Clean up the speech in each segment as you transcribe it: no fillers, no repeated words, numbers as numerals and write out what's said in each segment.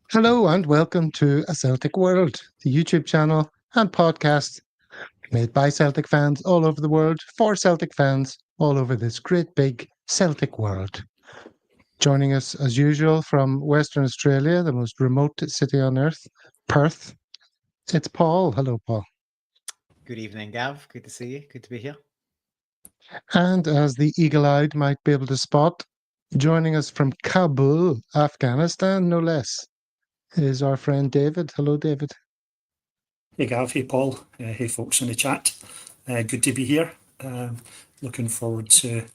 Hello and welcome to A Celtic World, the YouTube channel and podcast made by Celtic fans all over the world for Celtic fans all over this great big Celtic world. Joining us as usual from Western Australia, the most remote city on earth, Perth, it's Paul. Hello, Paul. Good evening, Gav. Good to see you. Good to be here. And as the eagle-eyed might be able to spot, joining us from Kabul, Afghanistan, no less, is our friend David. Hello, David. Hey Gav, hey Paul, hey folks in the chat. Good to be here. Looking forward to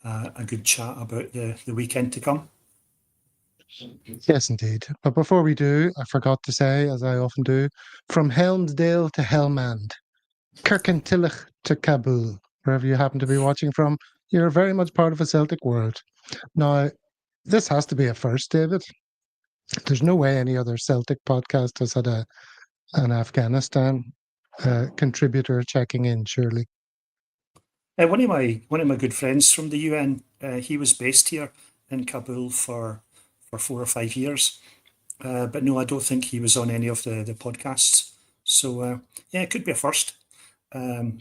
a good chat about the weekend to come. Yes, indeed. But before we do, I forgot to say, as I often do, from Helmsdale to Helmand, Kirkintillich to Kabul, wherever you happen to be watching from, you're very much part of a Celtic world. Now, this has to be a first, David. There's no way any other Celtic podcast has had an Afghanistan contributor checking in, surely. One of my good friends from the UN, he was based here in Kabul for 4 or 5 years. But no, I don't think he was on any of the podcasts. So yeah, it could be a first.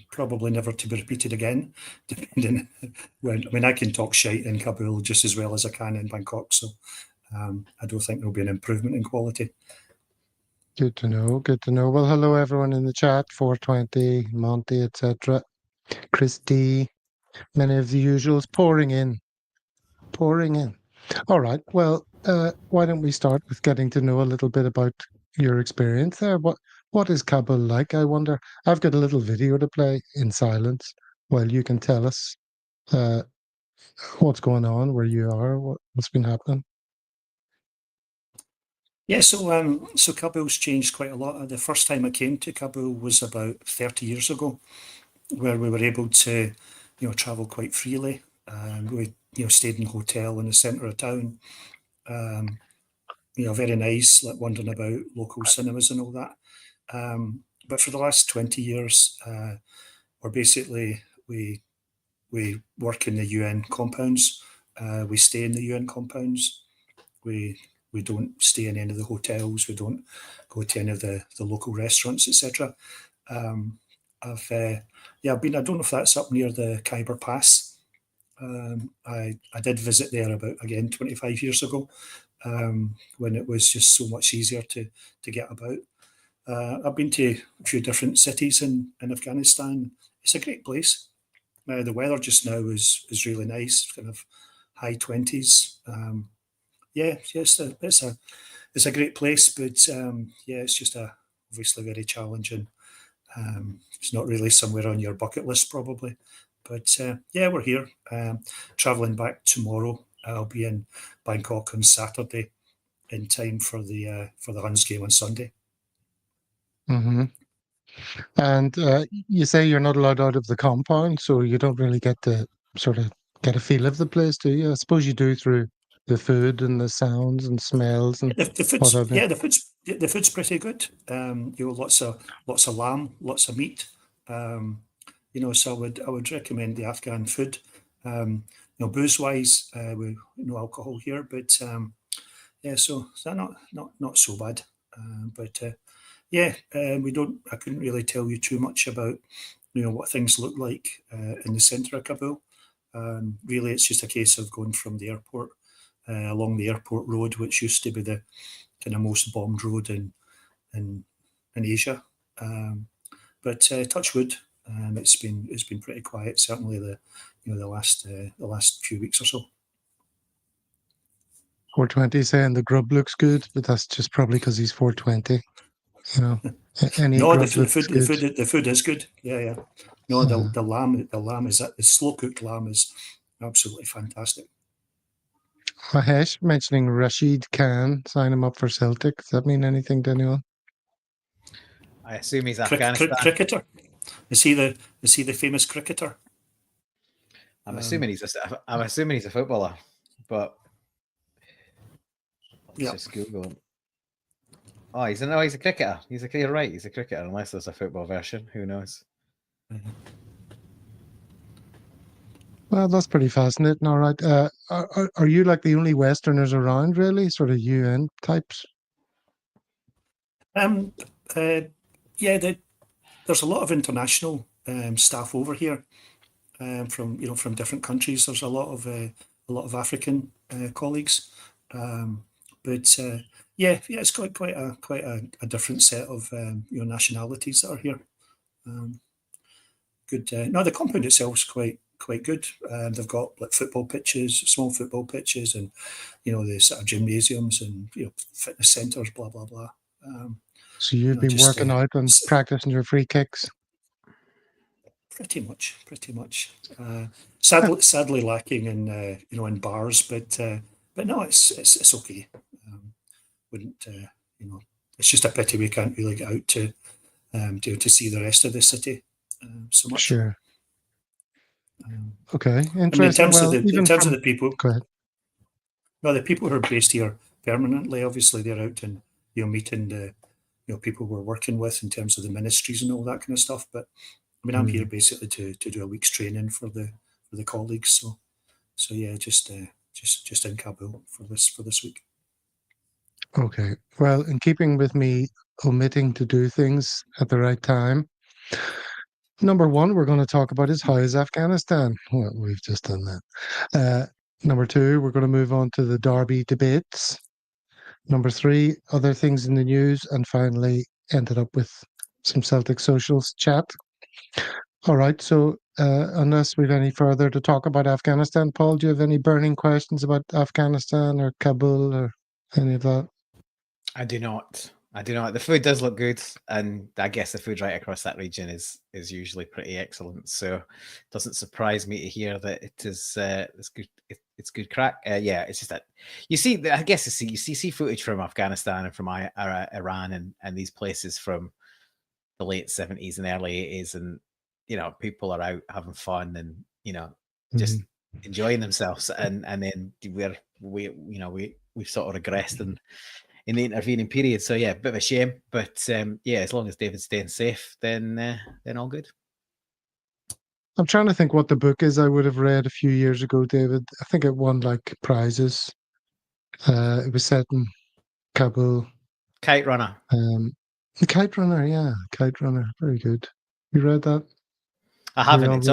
Probably never to be repeated again, depending when I can talk shite in Kabul just as well as I can in Bangkok. So I don't think there'll be an improvement in quality. Good to know. Good to know. Well, hello everyone in the chat, 420, Monty, etc. Christy, many of the usuals pouring in. All right. Well, why don't we start with getting to know a little bit about your experience there? What is Kabul like? I wonder. I've got a little video to play in silence while you can tell us what's going on, where you are, what's been happening. Yeah, so Kabul's changed quite a lot. The first time I came to Kabul was about 30 years ago, where we were able to, travel quite freely. We, stayed in a hotel in the centre of town. Very nice, like wandering about local cinemas and all that. But for the last 20 years, we're basically we work in the UN compounds. We stay in the UN compounds. We don't stay in any of the hotels. We don't go to any of the local restaurants, etc. I've been. I don't know if that's up near the Khyber Pass. I did visit there about 25 years ago, when it was just so much easier to get about. I've been to a few different cities in Afghanistan. It's a great place. The weather just now is really nice, kind of high 20s. It's a great place, but it's just obviously very challenging. It's not really somewhere on your bucket list probably, but we're here. Traveling back tomorrow. I'll be in Bangkok on Saturday, in time for the Huns game on Sunday. Mm-hmm. And you say you're not allowed out of the compound, so you don't really get to sort of get a feel of the place, do you? I suppose you do through the food and the sounds and smells and the food's, whatever. yeah, the food's pretty good. Lots of lamb, lots of meat. So I would recommend the Afghan food. Booze wise, we no alcohol here, but so not so bad. I couldn't really tell you too much about what things look like in the centre of Kabul. Really, it's just a case of going from the airport along the airport road, which used to be the kind of most bombed road in Asia. But touch wood, it's been pretty quiet. Certainly the last few weeks or so. 420 saying the grub looks good, but that's just probably because he's 420. Any no, grub the food is good. Yeah. No, the lamb is the slow cooked lamb is absolutely fantastic. Mahesh mentioning Rashid Khan, sign him up for Celtic. Does that mean anything to anyone? I assume he's Afghanistan cricketer. Is he the famous cricketer? I'm assuming he's a footballer, but let's just Google him. Oh, he's a cricketer. You're right. He's a cricketer, unless there's a football version. Who knows? Mm-hmm. Well, that's pretty fascinating. All right. Are you like the only Westerners around, really? Sort of UN types? Yeah, there's a lot of international staff over here from from different countries. There's a lot of African colleagues, but yeah, it's quite a different set of nationalities that are here. Good. No, the compound itself is quite good. They've got like football pitches, small football pitches, and the sort of gymnasiums and fitness centres, blah blah blah. So you've been working out and practicing your free kicks? Pretty much. Sadly lacking in in bars, but no, it's okay. Wouldn't It's just a pity we can't really get out to see the rest of the city so much. Sure. Okay, interesting. I mean, in terms of the people, go ahead. No, the people who are based here permanently, obviously, they're out and meeting the people we're working with in terms of the ministries and all that kind of stuff. But I mean, I'm here basically to do a week's training for the colleagues. So yeah, just in Kabul for this week. Okay. Well, in keeping with me omitting to do things at the right time, number one we're going to talk about is how is Afghanistan? Well, we've just done that. Number two, we're going to move on to the Derby debates. Number three, other things in the news, and finally ended up with some Celtic socials chat. All right, so unless we've any further to talk about Afghanistan, Paul, do you have any burning questions about Afghanistan or Kabul or any of that? I do not. The food does look good, and I guess the food right across that region is usually pretty excellent. So it doesn't surprise me to hear that it is it's good. It's good crack. Yeah, it's just that you see. I guess you see footage from Afghanistan and from Iran and these places from the late 70s and early 80s, and people are out having fun and just enjoying themselves, and then we've sort of regressed in the intervening period. So yeah, a bit of a shame, but yeah, as long as David's staying safe, then all good. I'm trying to think what the book is I would have read a few years ago, David. I think it won like prizes. It was set in Kabul. Kite Runner. The Kite Runner, yeah, Kite Runner, very good. You read that? I haven't.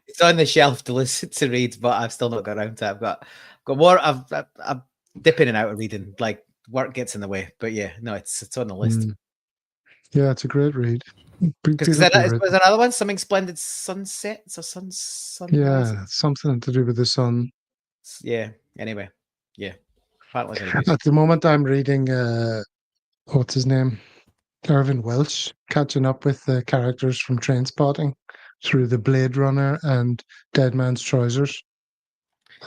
It's on the shelf to listen to read, but I've still not got around to it. I've got more. I'm dipping in and out of reading. Like work gets in the way, but yeah, no, it's on the list. Yeah, it's a great read. Was there another one? Something Splendid Sunsets or sunrise? Yeah, something to do with the sun. Yeah. Anyway, yeah. At the moment, I'm reading. What's his name? Irvin Welsh, catching up with the characters from Trainspotting through the Blade Runner and Dead Man's Trousers.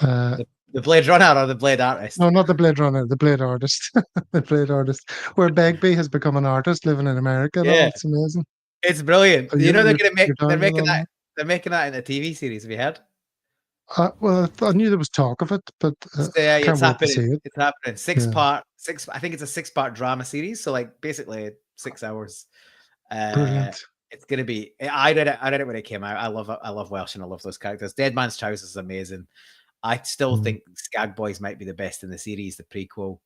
The Blade Runner or the Blade Artist? No, not the Blade Runner, the Blade Artist. The Blade Artist, where Begbie has become an artist living in America. Yeah, it's amazing. It's brilliant. They're making that in a TV series. Have you heard? Well, I knew there was talk of it, but it's happening. It's happening. I think it's a 6-part drama series. So like basically 6 hours. Brilliant. It's gonna be. I read it when it came out. I love Welsh and I love those characters. Dead Man's Trousers is amazing. I still think Skag Boys might be the best in the series. The prequel,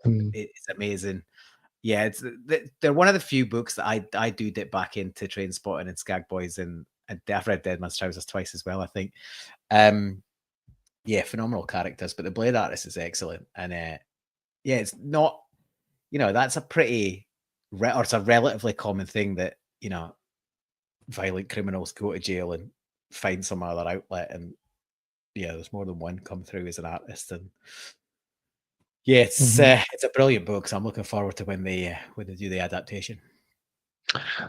it's amazing. Yeah, they're one of the few books that I do dip back into Trainspotting and Skag Boys, and I've read Dead Man's Trousers twice as well, I think. Yeah, phenomenal characters, but the Blade Artist is excellent, and yeah, it's not, that's a pretty or it's a relatively common thing that violent criminals go to jail and find some other outlet, and yeah, there's more than one come through as an artist, and yeah, it's a brilliant book. So I'm looking forward to when they do the adaptation.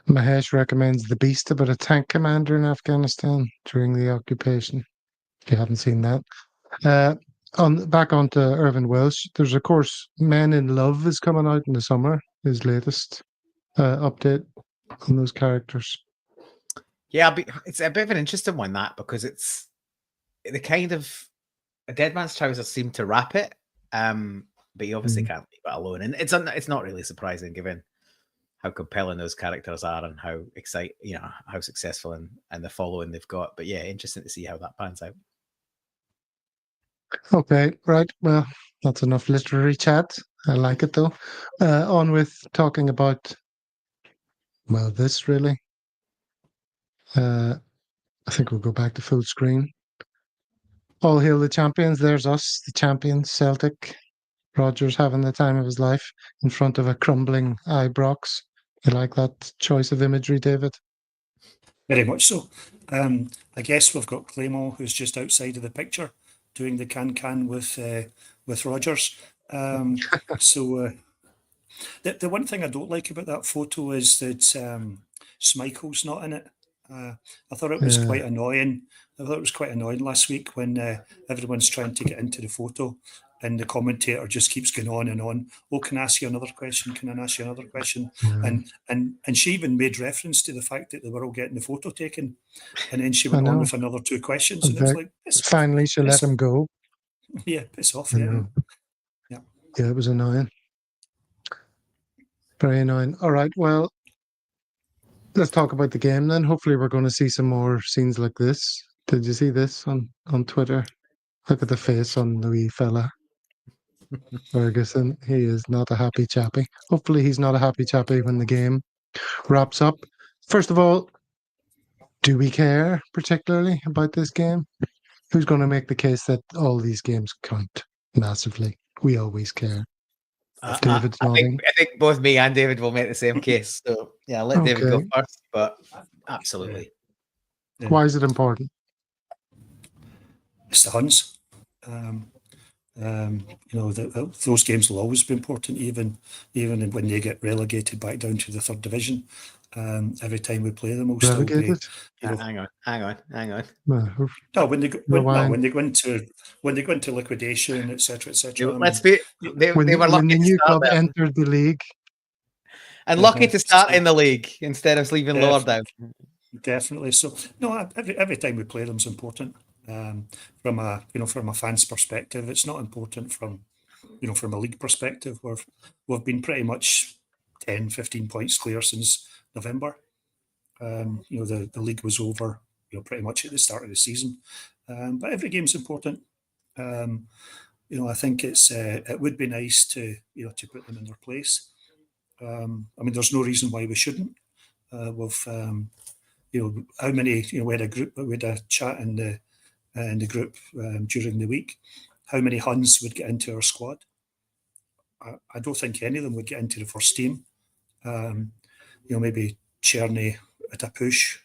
Mahesh recommends The Beast about a tank commander in Afghanistan during the occupation. If you haven't seen that, back onto Irvin Welsh. There's of course Men in Love is coming out in the summer. His latest update on those characters. Yeah, it's a bit of an interesting one, that, because it's the kind of a Dead Man's Trousers seem to wrap it, but you obviously can't leave it alone, and it's not really surprising given how compelling those characters are and how how successful and the following they've got. But yeah, interesting to see how that pans out. Okay, right. Well, that's enough literary chat. I like it though. On with talking about, well, this really. I think we'll go back to full screen. All hail the champions. There's us, the champions, Celtic. Rodgers having the time of his life in front of a crumbling Ibrox. You like that choice of imagery, David? Very much so. I guess we've got Claymore, who's just outside of the picture, doing the can with Rodgers. So the one thing I don't like about that photo is that Schmeichel's not in it. I thought it was quite annoying. I thought it was quite annoying last week when everyone's trying to get into the photo and the commentator just keeps going on and on. Oh, can I ask you another question? Can I ask you another question? And she even made reference to the fact that they were all getting the photo taken. And then she went on with another two questions. And it was like, finally, she let him go. Yeah, piss off. Yeah. Yeah, it was annoying. Very annoying. All right, well, let's talk about the game then. Hopefully we're going to see some more scenes like this. Did you see this on Twitter? Look at the face on the wee fella. Ferguson, he is not a happy chappy. Hopefully he's not a happy chappy when the game wraps up. First of all, do we care particularly about this game? Who's going to make the case that all these games count massively? We always care. David's nodding. I think both me and David will make the same case. So yeah, I'll let David go first, but absolutely. Yeah. Why is it important? It's the Huns. Those games will always be important, even when they get relegated back down to the third division. Every time we play them, we'll relegated? Still be. Hang on. No, when they go into liquidation, etc., etc. Let's be. They were lucky when the new club there. entered the league, and lucky to start in the league instead of leaving lower down. Definitely. So no, every time we play them is important. From a fan's perspective, it's not important from a league perspective. We've been pretty much 10, 15 points clear since November. The league was over, pretty much at the start of the season. But every game's important. I think it would be nice to put them in their place. There's no reason why we shouldn't. How many? We had a chat in the group during the week. How many Huns would get into our squad? I don't think any of them would get into the first team. Maybe Cherny at a push,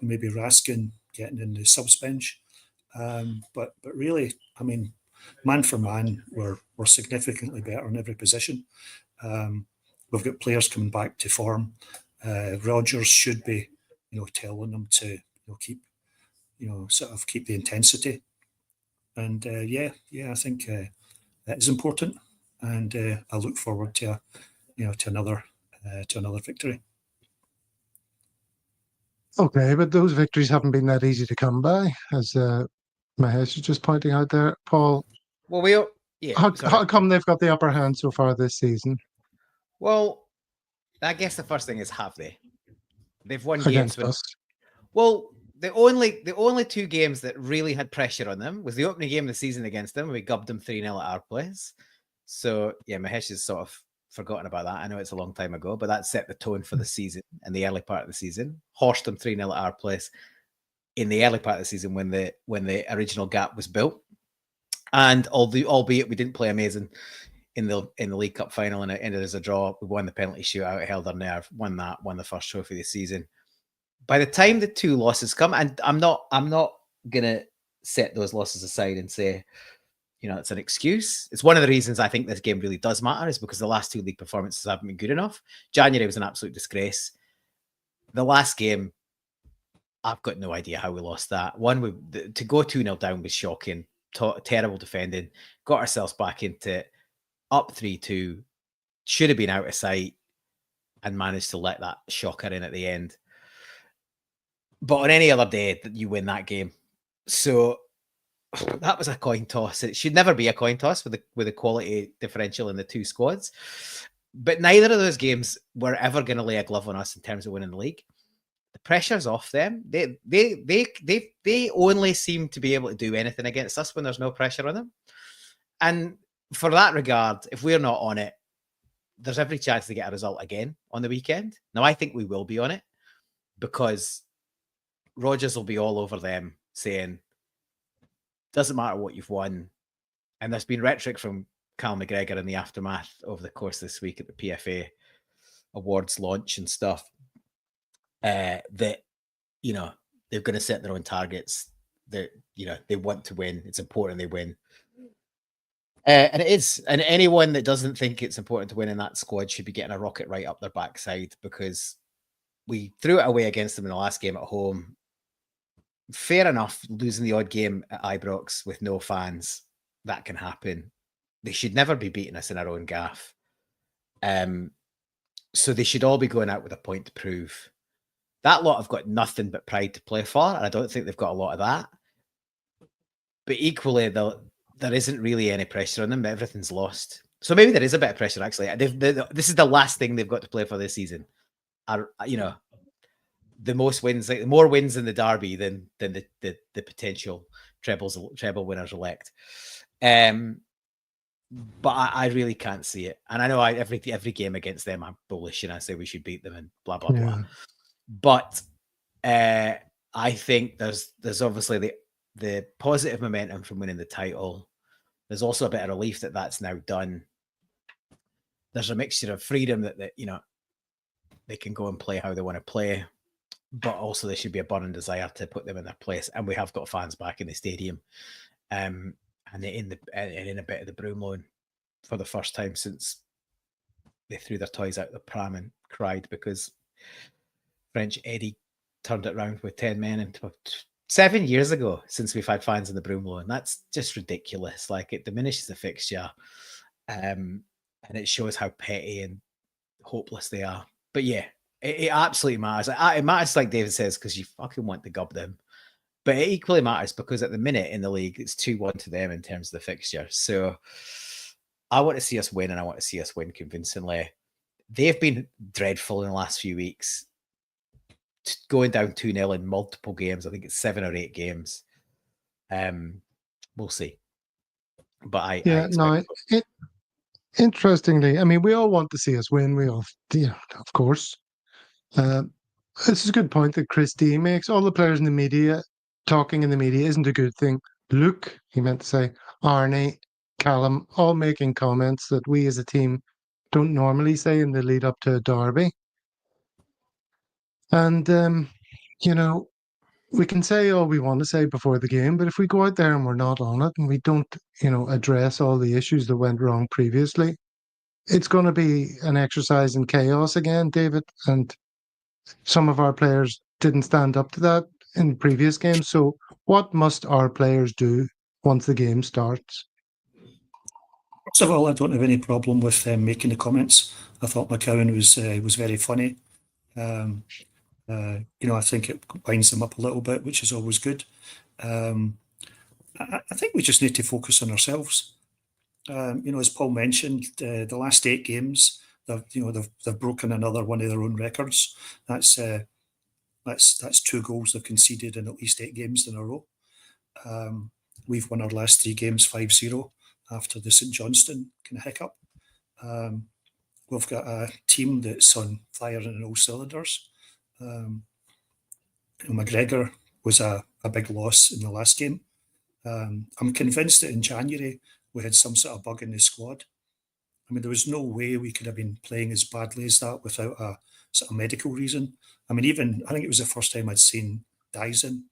maybe Raskin getting in the subs bench. But really, man for man, we're significantly better in every position. We've got players coming back to form. Rodgers should be, telling them to keep the intensity. And I think that is important. And I look forward to another victory. Okay, but those victories haven't been that easy to come by, as Mahesh is just pointing out there. Paul, how come they've got the upper hand so far this season? Well, I guess the first thing is, have they? They've won against games. Us. Well, the only two games that really had pressure on them was the opening game of the season against them. We gubbed them 3-0 at our place. So yeah, Mahesh has sort of forgotten about that. I know it's a long time ago, but that set the tone for the season and the early part of the season. Horsed them 3-0 at our place in the early part of the season when the original gap was built. And albeit we didn't play amazing in the League Cup final and it ended as a draw, we won the penalty shootout, held our nerve, won the first trophy of the season. By the time the two losses come, and I'm not gonna set those losses aside and say, it's an excuse. It's one of the reasons I think this game really does matter, is because the last two league performances haven't been good enough. January was an absolute disgrace. The last game, I've got no idea how we lost that. To go 2-0 down was shocking. Terrible defending. Got ourselves back into it, up 3-2. Should have been out of sight and managed to let that shocker in at the end. But on any other day, you win that game. So that was a coin toss. It should never be a coin toss with the quality differential in the two squads. But neither of those games were ever going to lay a glove on us in terms of winning the league. The pressure's off them. They only seem to be able to do anything against us when there's no pressure on them. And for that regard, if we're not on it, there's every chance to get a result again on the weekend. Now, I think we will be on it because Rodgers will be all over them saying, doesn't matter what you've won. And there's been rhetoric from Cal McGregor in the aftermath over the course of this week at the PFA awards launch and stuff, that, you know, they're going to set their own targets, that, you know, they want to win. It's important they win. And it is. And anyone that doesn't think it's important to win in that squad should be getting a rocket right up their backside, because we threw it away against them in the last game at home. Fair enough, losing the odd game at Ibrox with no fans, that can happen. They should never be beating us in our own gaff. So they should all be going out with a point to prove. That lot have got nothing but pride to play for, and I don't think they've got a lot of that. But equally, there isn't really any pressure on them. Everything's lost. So maybe there is a bit of pressure, actually. This is the last thing they've got to play for this season. You know, the most wins, like more wins in the derby than the potential treble winners elect. But I really can't see it. And I know every game against them, I'm bullish and I say we should beat them and blah, blah, blah. But I think there's obviously the positive momentum from winning the title. There's also a bit of relief that that's now done. There's a mixture of freedom that you know, they can go and play how they want to play, but also there should be a burning desire to put them in their place. And we have got fans back in the stadium, and in a bit of the Broom loan for the first time since they threw their toys out the pram and cried because French Eddie turned it around with 10 men. And 7 years ago since we've had fans in the Broom loan. That's just ridiculous. Like, it diminishes the fixture, and it shows how petty and hopeless they are. But yeah, it absolutely matters. It matters, like David says, because you fucking want to gub them. But it equally matters because at the minute in the league, it's 2-1 to them in terms of the fixture. So I want to see us win, and I want to see us win convincingly. They've been dreadful in the last few weeks, going down 2-0 in multiple games. I think it's 7 or 8 games. We'll see. But interestingly, I mean, we all want to see us win. We all, of course. This is a good point that Chris D makes. All the players in the media, talking in the media isn't a good thing. Luke, he meant to say, Arnie, Callum, all making comments that we as a team don't normally say in the lead up to a derby. And, you know, we can say all we want to say before the game, but if we go out there and we're not on it and we don't, you know, address all the issues that went wrong previously, it's going to be an exercise in chaos again, David. And some of our players didn't stand up to that in previous games. So what must our players do once the game starts? First of all, I don't have any problem with making the comments. I thought McCowan was very funny. You know, I think it winds them up a little bit, which is always good. I think we just need to focus on ourselves. You know, as Paul mentioned, the last 8 games, they've broken another one of their own records. That's 2 goals they've conceded in at least 8 games in a row. We've won our last 3 games 5-0 after the St Johnstone kind of hiccup. We've got a team that's on fire in all cylinders. McGregor was a big loss in the last game. I'm convinced that in January we had some sort of bug in the squad. I mean, there was no way we could have been playing as badly as that without a sort of medical reason. I mean, I think it was the first time I'd seen Dyson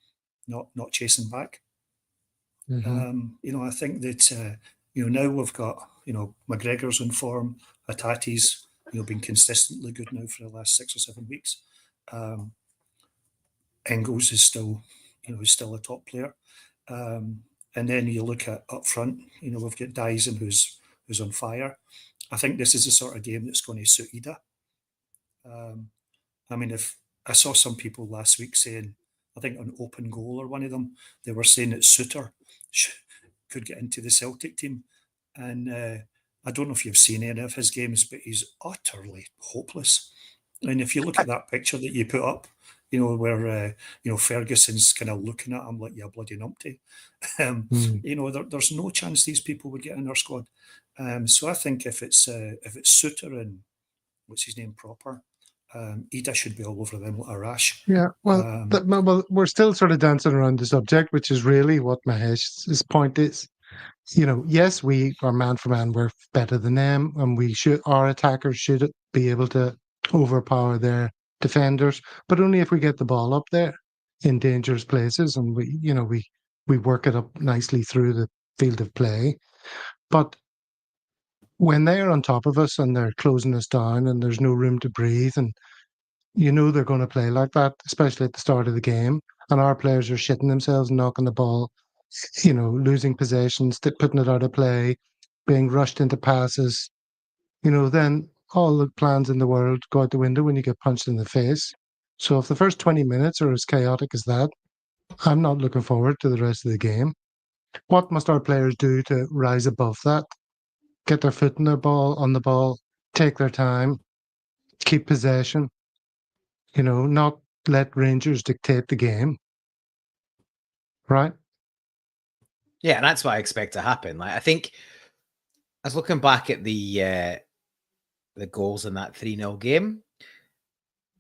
not chasing back. Mm-hmm. You know, I think that you know, now we've got, you know, McGregor's in form, Hatati's, you know, been consistently good now for the last 6 or 7 weeks. Engels is still a top player. And then you look at up front, you know, we've got Dyson who's on fire. I think this is the sort of game that's going to suit Ida. I mean, if I saw some people last week saying, I think on Open Goal or one of them, they were saying that Suter could get into the Celtic team. And I don't know if you've seen any of his games, but he's utterly hopeless. And if you look at that picture that you put up, where Ferguson's kind of looking at him like, "Yeah, bloody numpty." There's no chance these people would get in our squad. So I think if it's Suter and what's his name proper, Ida should be all over them like a rash. Yeah, well, we're still sort of dancing around the subject, which is really what Mahesh's point is. Yes, we are man for man, we're better than them, and our attackers should be able to overpower their defenders, but only if we get the ball up there in dangerous places and we work it up nicely through the field of play. But when they're on top of us and they're closing us down and there's no room to breathe, and they're going to play like that, especially at the start of the game, and our players are shitting themselves and knocking the ball, losing possessions, putting it out of play, being rushed into passes, then all the plans in the world go out the window when you get punched in the face. So if the first 20 minutes are as chaotic as that, I'm not looking forward to the rest of the game. What must our players do to rise above that? Get their foot on the ball, take their time, keep possession, not let Rangers dictate the game. Right? Yeah, and that's what I expect to happen. Like, I think I was looking back at the goals in that 3-0 game.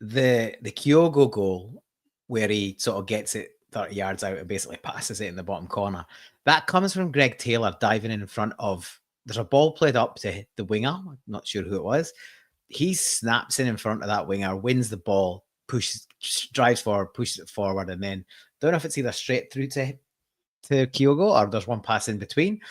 The Kyogo goal, where he sort of gets it 30 yards out and basically passes it in the bottom corner, that comes from Greg Taylor diving in front of. There's a ball played up to the winger. I'm not sure who it was. He snaps in front of that winger, wins the ball, drives forward, pushes it forward, and then don't know if it's either straight through to Kyogo or there's one pass in between.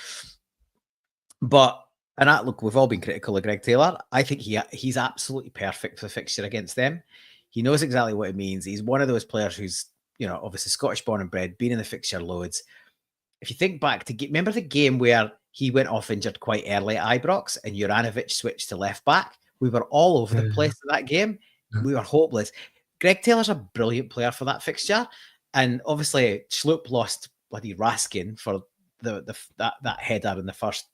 But look, we've all been critical of Greg Taylor. I think he's absolutely perfect for the fixture against them. He knows exactly what it means. He's one of those players who's, obviously Scottish born and bred, been in the fixture loads. If you think back to remember the game where he went off injured quite early at Ibrox and Juranovic switched to left back? We were all over the place in that game. Yeah. We were hopeless. Greg Taylor's a brilliant player for that fixture. And obviously Schlupp lost bloody Raskin for that header in the first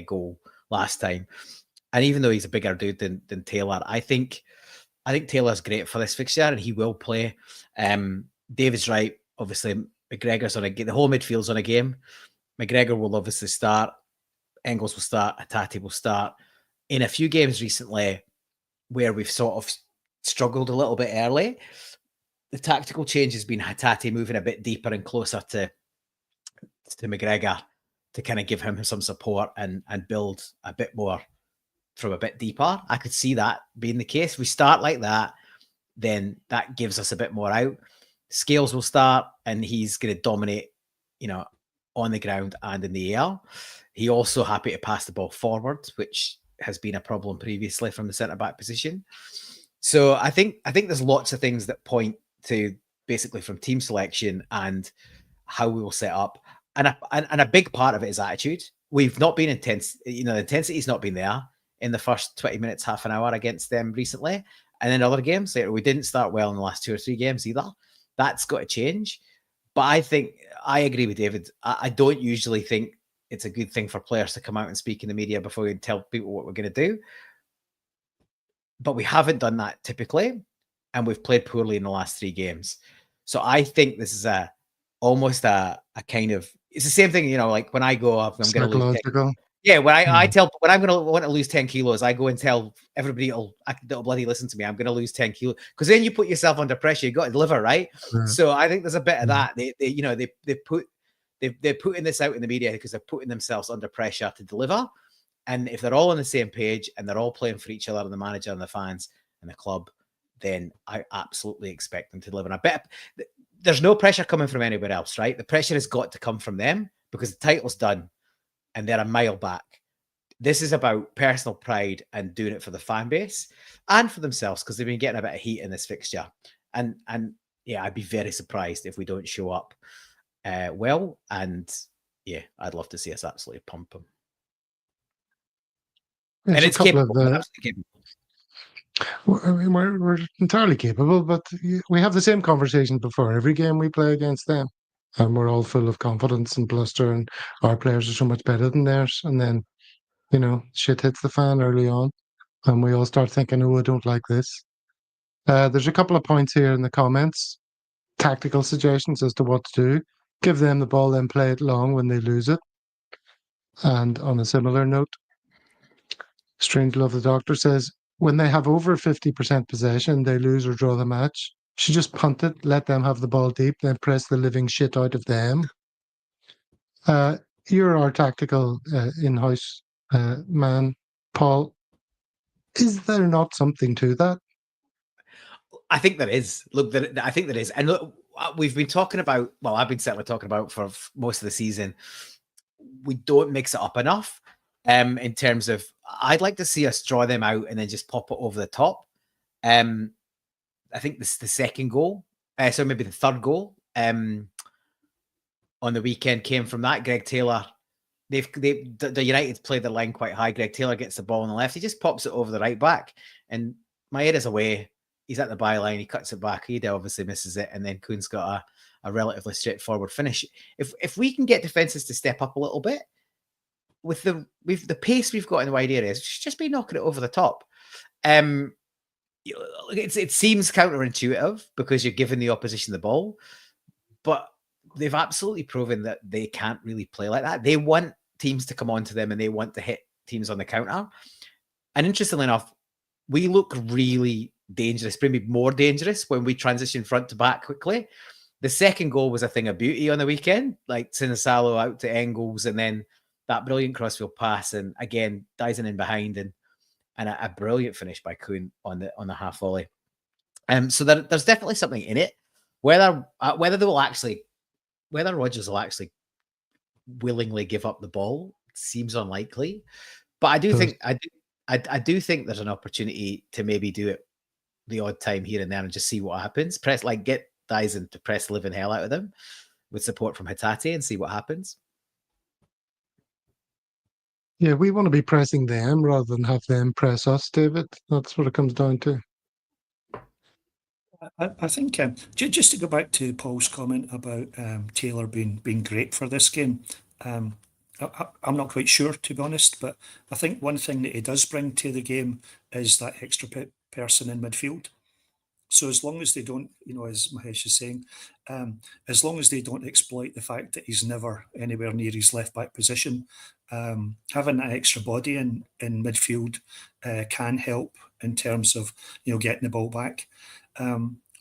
goal last time. And even though he's a bigger dude than Taylor, I think Taylor's great for this fixture and he will play. David's right. Obviously, McGregor's on a game. The whole midfield's on a game. McGregor will obviously start. Engels will start. Hatate will start. In a few games recently where we've sort of struggled a little bit early, the tactical change has been Hatate moving a bit deeper and closer to McGregor to kind of give him some support and build a bit more from a bit deeper. I could see that being the case. We start like that, then that gives us a bit more out. Scales will start and he's going to dominate, on the ground and in the air. He also happy to pass the ball forward, which has been a problem previously from the centre-back position. So I think there's lots of things that point to basically from team selection and how we will set up. And a big part of it is attitude. We've not been intense. The intensity's not been there in the first 20 minutes, half an hour against them recently. And in other games, we didn't start well in the last 2 or 3 games either. That's got to change. But I think I agree with David. I don't usually think it's a good thing for players to come out and speak in the media before we tell people what we're going to do. But we haven't done that typically. And we've played poorly in the last 3 games. So I think this is almost a kind of, it's the same thing, like when I go up, I'm going to lose 10, yeah, when I'm going to want to lose 10 kilos, I go and tell everybody that'll bloody listen to me, I'm going to lose 10 kilos. Because then you put yourself under pressure, you got to deliver, right? Yeah. So I think there's a bit of that. They're putting this out in the media because they're putting themselves under pressure to deliver. And if they're all on the same page and they're all playing for each other and the manager and the fans and the club, then I absolutely expect them to deliver. And I bet there's no pressure coming from anywhere else, right? The pressure has got to come from them because the title's done and they're a mile back. This is about personal pride and doing it for the fan base and for themselves because they've been getting a bit of heat in this fixture. And yeah, I'd be very surprised if we don't show up well. And yeah, I'd love to see us absolutely pump them. And it's capable. Well, I mean, we're entirely capable, but we have the same conversation before every game we play against them. And we're all full of confidence and bluster, and our players are so much better than theirs. And then, shit hits the fan early on, and we all start thinking, oh, I don't like this. There's a couple of points here in the comments. Tactical suggestions as to what to do. Give them the ball, then play it long when they lose it. And on a similar note, Strange Love the Doctor says, when they have over 50% possession, they lose or draw the match. Should just punt it, let them have the ball deep, then press the living shit out of them. You're our tactical in-house man, Paul. Is there not something to that? I think there is. Look, I think there is. And look, we've been talking about, well, I've been certainly talking about for most of the season, we don't mix it up enough in terms of, I'd like to see us draw them out and then just pop it over the top. I think this is the second goal. So maybe the third goal on the weekend came from that. Greg Taylor, the United played the line quite high. Greg Taylor gets the ball on the left. He just pops it over the right back. And Maeda's away. He's at the byline. He cuts it back. Ida obviously misses it. And then Kuhn's got a relatively straightforward finish. If we can get defenses to step up a little bit, with the pace we've got in the wide areas, just be knocking it over the top. It seems counterintuitive because you're giving the opposition the ball, but they've absolutely proven that they can't really play like that. They want teams to come onto them and they want to hit teams on the counter. And interestingly enough, we look really dangerous, maybe more dangerous when we transition front to back quickly. The second goal was a thing of beauty on the weekend, like Sinisalo out to Engels and then that brilliant crossfield pass, and again, Dyson in behind and a brilliant finish by Kuhn on the half volley. So there's definitely something in it. Whether Rodgers will actually willingly give up the ball seems unlikely, but I do think there's an opportunity to maybe do it the odd time here and there and just see what happens. Get Dyson to press the living hell out of them with support from Hatate and see what happens. Yeah, we want to be pressing them rather than have them press us, David. That's what it comes down to. I think just to go back to Paul's comment about Taylor being great for this game, I'm not quite sure, to be honest, but I think one thing that he does bring to the game is that extra person in midfield. So as long as they don't, as Mahesh is saying, as long as they don't exploit the fact that he's never anywhere near his left back position, having that extra body in midfield can help in terms of getting the ball back.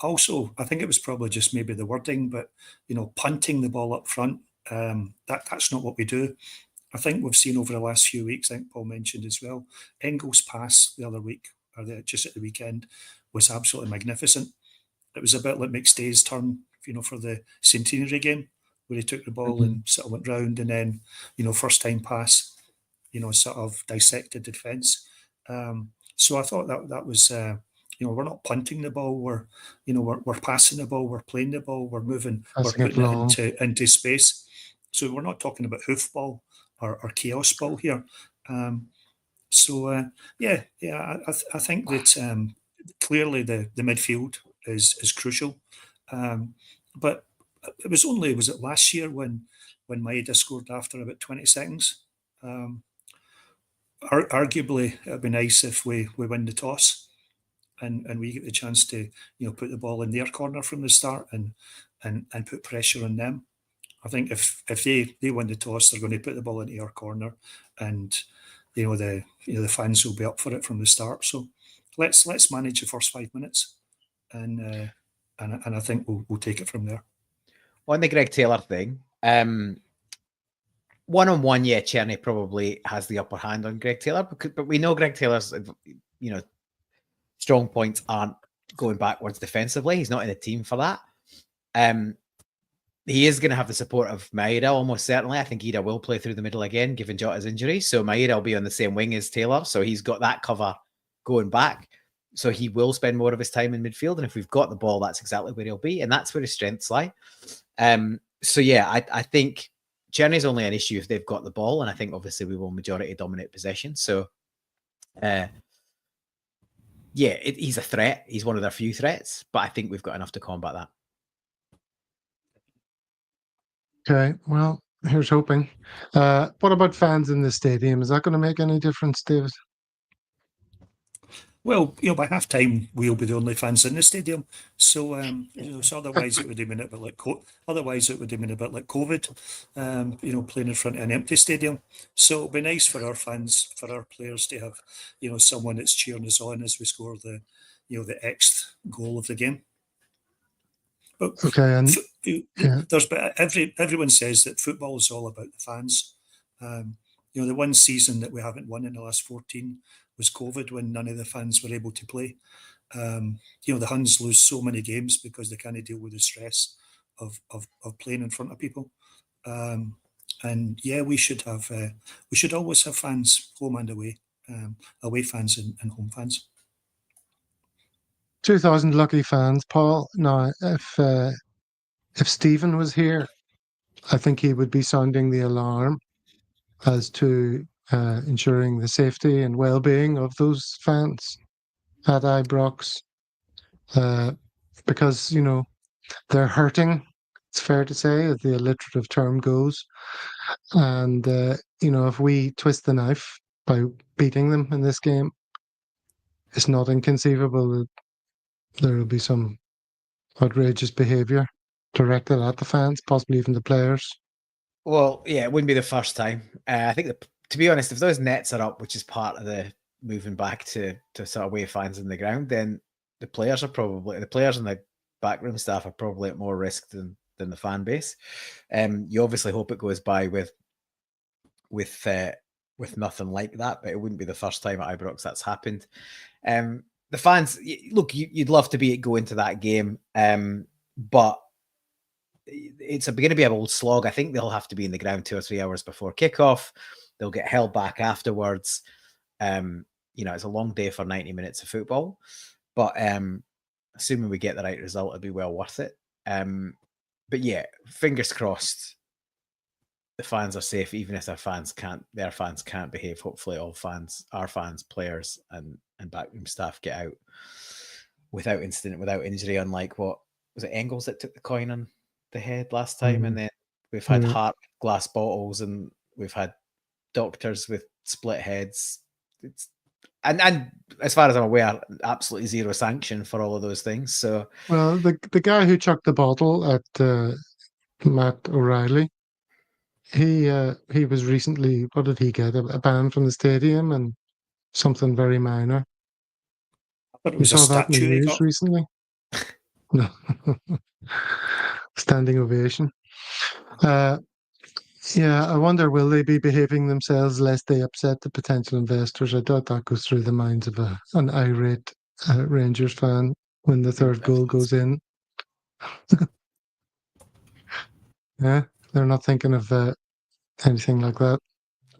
Also, I think it was probably just maybe the wording, but punting the ball up front, that's not what we do. I think we've seen over the last few weeks, I think Paul mentioned as well, Engels' pass the other week, or just at the weekend, was absolutely magnificent. It was a bit like McStay's turn, for the centenary game, where he took the ball and sort of went round and then, first time pass, sort of dissected the defence. So I thought that was, we're not punting the ball, we're passing the ball, we're playing the ball, we're moving, we're putting it into space. So we're not talking about hoofball or chaos ball here. I think that clearly the midfield is crucial. But it was it last year when Maeda scored after about 20 seconds? Arguably, it'd be nice if we win the toss and we get the chance to put the ball in their corner from the start and put pressure on them. I think if they win the toss, they're going to put the ball into our corner, and the fans will be up for it from the start. So let's manage the first 5 minutes, and I think we'll take it from there. On the Greg Taylor thing, one-on-one, yeah, Czerny probably has the upper hand on Greg Taylor, but we know Greg Taylor's strong points aren't going backwards defensively. He's not in the team for that. He is going to have the support of Maeda, almost certainly. I think Ida will play through the middle again, given Jota's injury. So Maeda will be on the same wing as Taylor. So he's got that cover going back. So he will spend more of his time in midfield. And if we've got the ball, that's exactly where he'll be. And that's where his strengths lie. So yeah, I think Czerny's only an issue if they've got the ball. And I think obviously we will majority dominate possession. So he's a threat. He's one of their few threats. But I think we've got enough to combat that. Okay, well, here's hoping. What about fans in the stadium? Is that going to make any difference, David? Well, by half time we'll be the only fans in the stadium. So, so otherwise it would have been a bit like otherwise it would have been a bit like COVID. Playing in front of an empty stadium. So it'll be nice for our fans, for our players to have, someone that's cheering us on as we score the Xth goal of the game. But Okay, and everyone says that football is all about the fans. The one season that we haven't won in the last 14 was COVID, when none of the fans were able to play. The Huns lose so many games because they can't deal with the stress of playing in front of people. And yeah, we should always have fans, home and away, away fans and home fans. 2,000 lucky fans, Paul. Now, if Stephen was here, I think he would be sounding the alarm as to ensuring the safety and well-being of those fans at Ibrox, because they're hurting. It's fair to say, as the alliterative term goes. And if we twist the knife by beating them in this game, it's not inconceivable that there will be some outrageous behaviour directed at the fans, possibly even the players. Well, yeah, it wouldn't be the first time. I think to be honest, if those nets are up, which is part of the moving back to sort of away fans in the ground, then the players and the backroom staff are probably at more risk than the fan base. You obviously hope it goes by with nothing like that, but it wouldn't be the first time at Ibrox that's happened. The fans, look, you'd love to go into that game, but it's going to be a old slog. I think they'll have to be in the ground 2 or 3 hours before kickoff. They'll get held back afterwards. It's a long day for 90 minutes of football, but assuming we get the right result, it'll be well worth it. But yeah, fingers crossed the fans are safe, even if their fans can't behave. Hopefully our fans, players and backroom staff get out without incident, without injury, unlike what was it Engels that took the coin on the head last time. And then we've had heart glass bottles, and we've had doctors with split heads. And as far as I'm aware, absolutely zero sanction for all of those things. So, well, the guy who chucked the bottle at Matt O'Reilly, he was recently, what did he get? A ban from the stadium and something very minor. I thought it was a statue he got recently. No. Standing ovation. Yeah, I wonder, will they be behaving themselves lest they upset the potential investors? I doubt that goes through the minds of an irate Rangers fan when the third goal goes in. Yeah, they're not thinking of anything like that.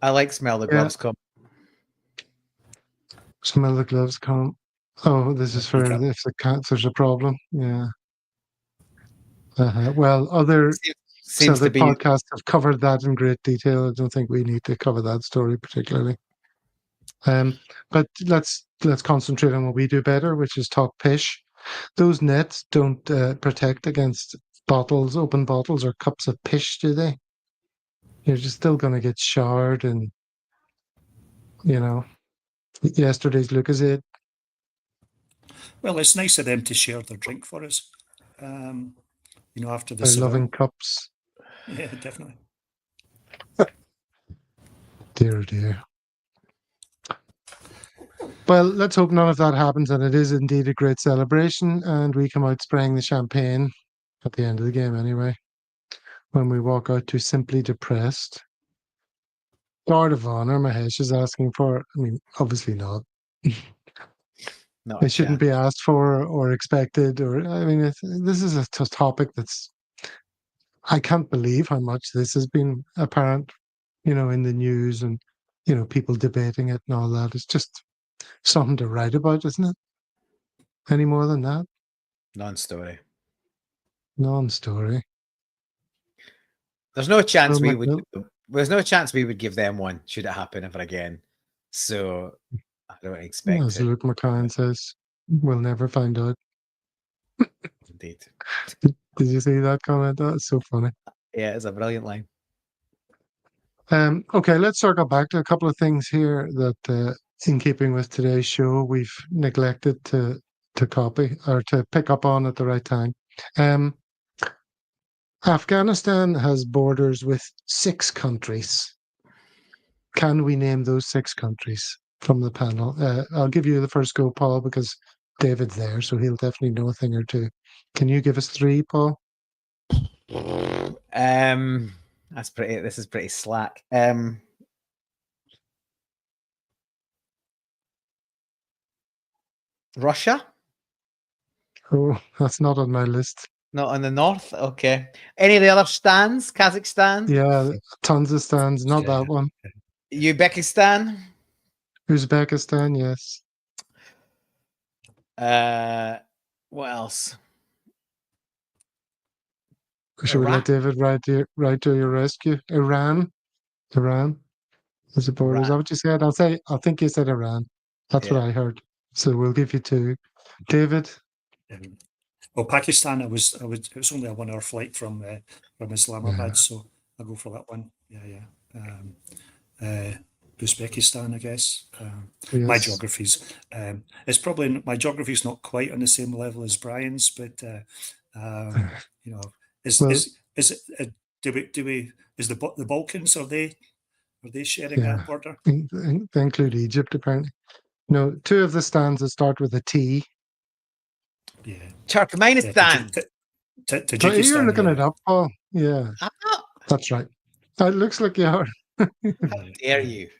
I like smell the gloves come. Smell the gloves come. Oh, this is for if there's a problem. Yeah. Well, other Celtic podcasts have covered that in great detail. I don't think we need to cover that story particularly. But let's concentrate on what we do better, which is talk pish. Those nets don't protect against open bottles or cups of pish, do they? You're just still going to get showered and, yesterday's Lucozade. Well, it's nice of them to share their drink for us. After the loving cups. Yeah, definitely. Dear. Well, let's hope none of that happens, and it is indeed a great celebration, and we come out spraying the champagne at the end of the game anyway, when we walk out to Simply Depressed. Guard of Honour, Mahesh is asking for. I mean, obviously not. It shouldn't be asked for or expected. This is a topic that's. I can't believe how much this has been apparent, in the news and, people debating it and all that. It's just something to write about, isn't it? Any more than that? Non-story. There's no chance There's no chance we would give them one should it happen ever again. So I don't expect as Luke McCann says, we'll never find out. Indeed. Did you see that comment? That's so funny. Yeah, it's a brilliant line. Okay, let's circle back to a couple of things here that in keeping with today's show, we've neglected to copy or to pick up on at the right time. Afghanistan has borders with 6 countries. Can we name those 6 countries from the panel? I'll give you the first go, Paul, because David's there, so he'll definitely know a thing or two. Can you give us 3, Paul? That's pretty. This is pretty slack. Russia? Oh, that's not on my list. Not on the north. Okay. Any of the other stands? Kazakhstan? Yeah, tons of stands. Not Yeah. that one. Uzbekistan? Uzbekistan, yes. What else? Should we let David ride to your rescue? Iran is a border. Is that what you said? I think you said Iran. That's what I heard. So we'll give you 2. David? Well, Pakistan, it was only a 1 hour flight from Islamabad, so I'll go for that one. Uzbekistan, I guess. Yes. My geography's my geography's not quite on the same level as Brian's, but you know, is the Balkans, are they sharing that border? They include Egypt, apparently. No, 2 of the stands that start with a T. Yeah. Turkmenistan. Tajikistan. You're looking it up, Paul. Yeah. I'm not. That's right. It looks like you are. How dare you?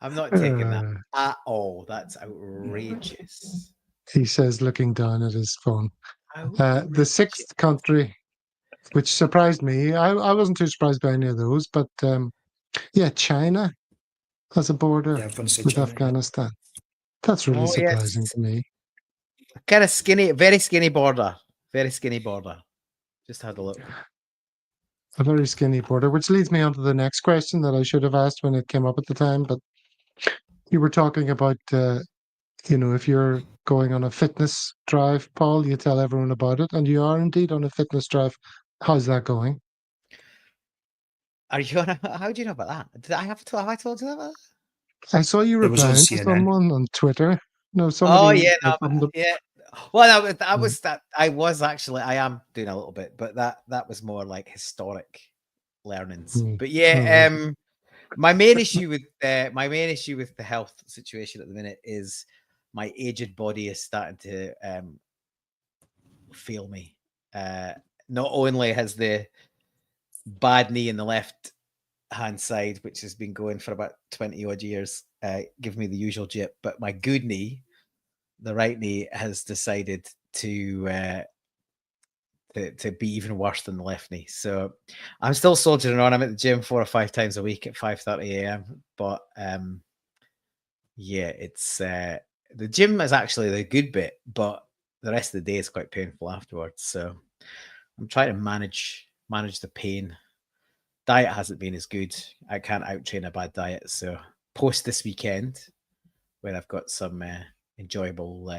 I'm not taking that at all. That's outrageous. He says, looking down at his phone. The 6th country, which surprised me. I wasn't too surprised by any of those, but China has a border with China, Afghanistan. That's really surprising to me. Kind of skinny, very skinny border. Very skinny border. Just had a look. A very skinny border, which leads me on to the next question that I should have asked when it came up at the time. But you were talking about, if you're going on a fitness drive, Paul, you tell everyone about it. And you are indeed on a fitness drive. How's that going? Are you on how do you know about that? Have I told you that? I saw you replying to someone on Twitter. No, somebody. Well, I am doing a little bit, but that was more like historic learnings. But my main issue with the health situation at the minute is my aged body is starting to fail me. Not only has the bad knee in the left hand side, which has been going for about 20 odd years, give me the usual jip, but my good knee, the right knee, has decided to be even worse than the left knee. So I'm still soldiering on. I'm at the gym 4 or 5 times a week at 5:30 a.m. But it's the gym is actually the good bit, but the rest of the day is quite painful afterwards. So I'm trying to manage the pain. Diet hasn't been as good. I can't out-train a bad diet. So post this weekend, when I've got some enjoyable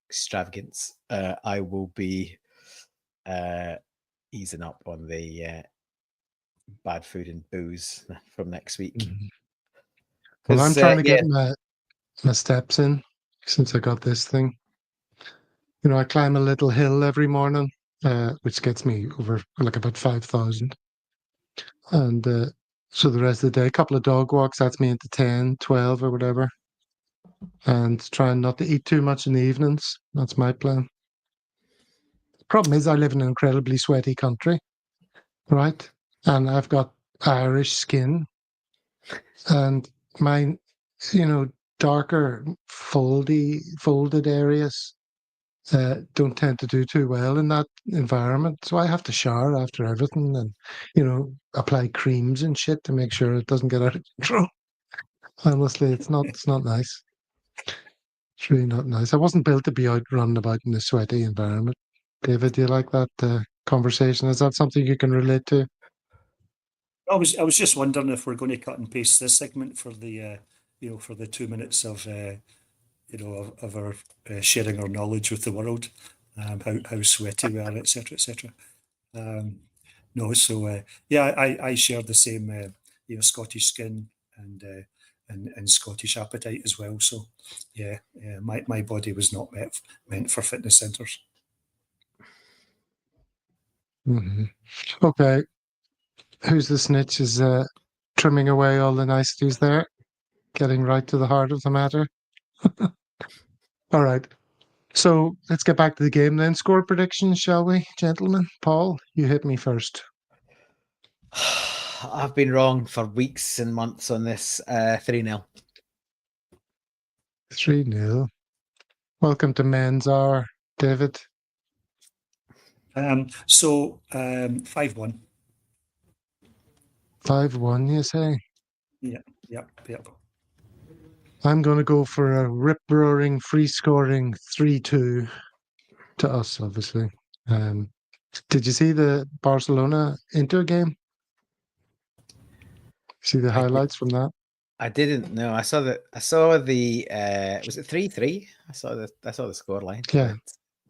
extravagance, I will be easing up on the bad food and booze from next week. Well, I'm trying to get my steps in since I got this thing. I climb a little hill every morning, which gets me over like about 5,000. And so the rest of the day, a couple of dog walks, that's me into 10, 12 or whatever. And trying not to eat too much in the evenings. That's my plan. The problem is I live in an incredibly sweaty country, right? And I've got Irish skin. And my, darker, folded areas don't tend to do too well in that environment. So I have to shower after everything and, apply creams and shit to make sure it doesn't get out of control. Honestly, it's not nice. It's really not nice. I wasn't built to be out running about in a sweaty environment. David, do you like that conversation? Is that something you can relate to? I was just wondering if we're going to cut and paste this segment for the for the 2 minutes of of our sharing our knowledge with the world, how sweaty we are, etc., etc. I share the same Scottish skin, and and Scottish appetite as well. So, yeah, my body was not meant for fitness centres. Mm-hmm. Okay. Who's the snitch is trimming away all the niceties there, getting right to the heart of the matter. All right. So let's get back to the game then. Score predictions, shall we, gentlemen? Paul, you hit me first. I've been wrong for weeks and months on this. 3-0. 3-0. Welcome to Men's Hour, David. 5-1. 5-1, you say? Yep. I'm going to go for a rip-roaring, free-scoring 3-2 to us, obviously. Did you see the Barcelona-Inter game? See the highlights from that? I didn't know. I saw the was it 3-3? I saw the score line. Yeah,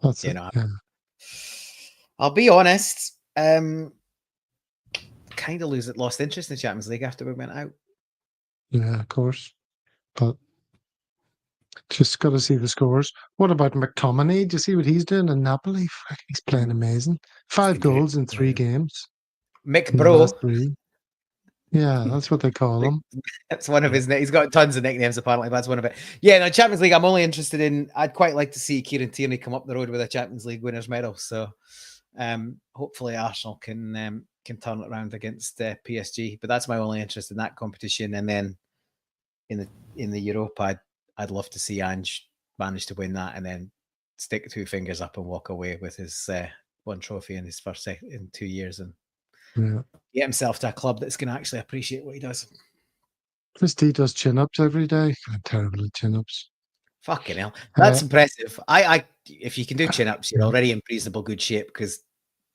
that's you it. know, Yeah. I'll be honest. Kind of lost interest in the Champions League after we went out. Yeah, of course. But just got to see the scores. What about McTominay? Do you see what he's doing in Napoli? He's playing amazing. 5 goals in 3 games. Mick In the Bro. last 3. Yeah, that's what they call him. That's one of his. He's got tons of nicknames apparently, but that's one of it. Yeah, no, Champions League. I'm only interested in. I'd quite like to see Kieran Tierney come up the road with a Champions League winners medal. So, hopefully Arsenal can turn it around against PSG. But that's my only interest in that competition. And then in the Europa, I'd love to see Ange manage to win that and then stick 2 fingers up and walk away with his 1 trophy in his first in 2 years and get himself to a club that's going to actually appreciate what he does. Christy does chin-ups every day. I'm terrible at chin-ups. Fucking hell. That's impressive. I if you can do chin-ups, you're already in reasonable good shape, because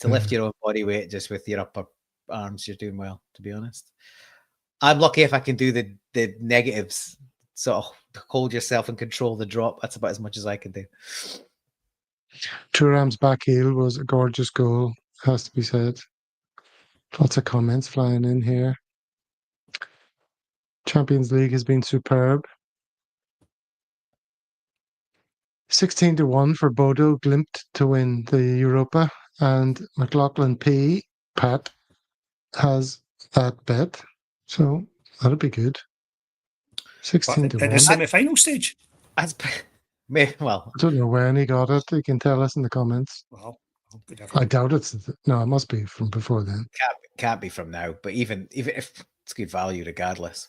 to lift your own body weight just with your upper arms, you're doing well, to be honest. I'm lucky if I can do the negatives, sort of hold yourself and control the drop. That's about as much as I can do. Thuram's back heel was a gorgeous goal, has to be said. Lots of comments flying in here. Champions League has been superb. 16-1 for Bodo Glimt to win the Europa, and McLaughlin P. Pat has that bet, so that'll be good. 16-1 at the semi-final stage. Well, I don't know when he got it. You can tell us in the comments. Well, I doubt it's no. It must be from before then. Can't be from now. But even if it's good value, regardless.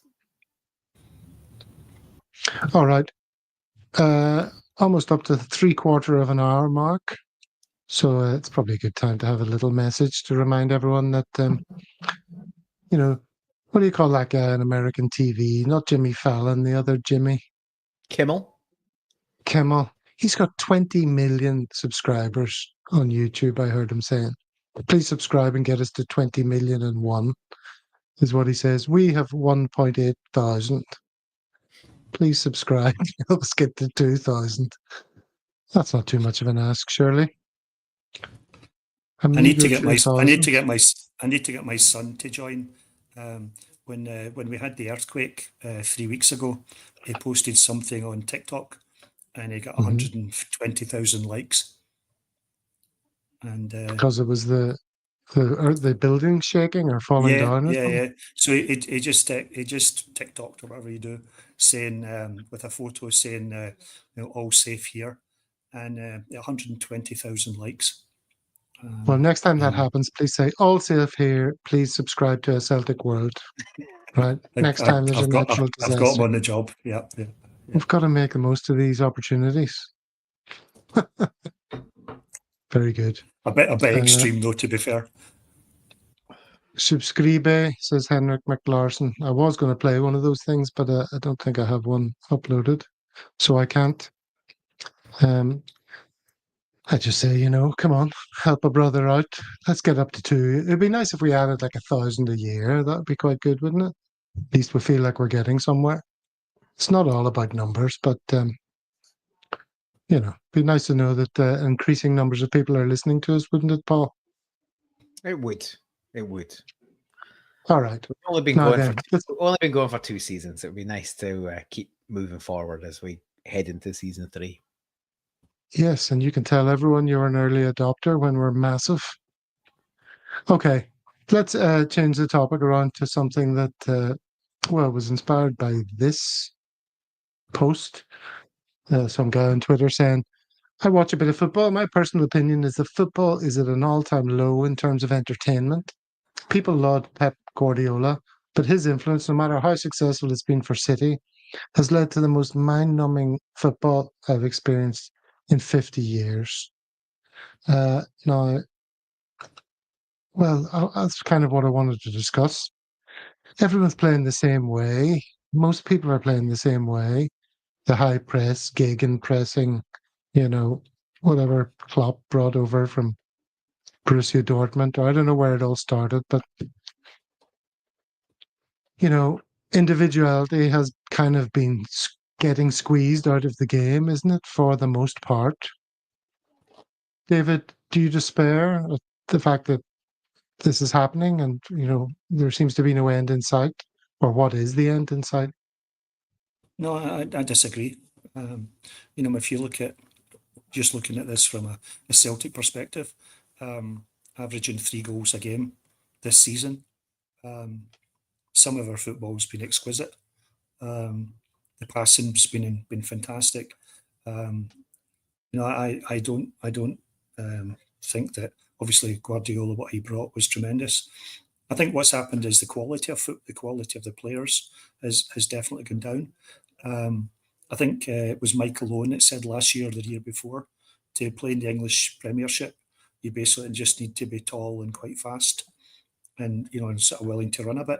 All right. Almost up to the 3/4 of an hour mark. So it's probably a good time to have a little message to remind everyone that, what do you call that guy on American TV? Not Jimmy Fallon, the other Jimmy. Kimmel. He's got 20 million subscribers on YouTube, I heard him saying. Please subscribe and get us to 20 million and 1, is what he says. We have 1.8 thousand. Please subscribe. Help us get to 2,000. That's not too much of an ask, surely. I need to get my son to join. When we had the earthquake 3 weeks ago, he posted something on TikTok, and he got 120,000 likes. And because it was the building shaking or falling down. Yeah. So he just TikToked or whatever you do, saying with a photo saying all safe here, and 120,000 likes. Well, next time that happens, please say all safe here. Please subscribe to a Celtic World. Right. Next time there's a natural disaster. I've got him on the job. Yeah. We've got to make the most of these opportunities. Very good. A bit extreme though, to be fair. Subscribe, says Henrik McLarson. I was going to play one of those things, but I don't think I have one uploaded, so I can't. I just say, come on, help a brother out. Let's get up to 2. It'd be nice if we added like 1,000 a year. That'd be quite good, wouldn't it? At least we feel like we're getting somewhere. It's not all about numbers, but it'd be nice to know that increasing numbers of people are listening to us, wouldn't it, Paul? It would. All right. We've only been Now going then, for 2 seasons. It would be nice to keep moving forward as we head into season 3. yes, and you can tell everyone you're an early adopter when we're massive. Okay, let's change the topic around to something that, was inspired by this post. Some guy on Twitter saying, I watch a bit of football. My personal opinion is that football is at an all-time low in terms of entertainment. People laud Pep Guardiola, but his influence, no matter how successful it's been for City, has led to the most mind-numbing football I've experienced in 50 years. Now, that's kind of what I wanted to discuss. Everyone's playing the same way. Most people are playing the same way. The high press, gegen pressing, whatever Klopp brought over from Borussia Dortmund. I don't know where it all started, but individuality has kind of been getting squeezed out of the game, isn't it, for the most part? David, do you despair at the fact that this is happening and, there seems to be no end in sight? Or what is the end in sight? No, I disagree. If you look at just looking at this from a Celtic perspective, averaging 3 goals a game this season, some of our football's been exquisite. The passing's been fantastic. I don't think that obviously Guardiola, what he brought was tremendous. I think what's happened is the quality of the players has definitely gone down. I think it was Michael Owen that said last year or the year before, to play in the English Premiership, you basically just need to be tall and quite fast, and and sort of willing to run a bit.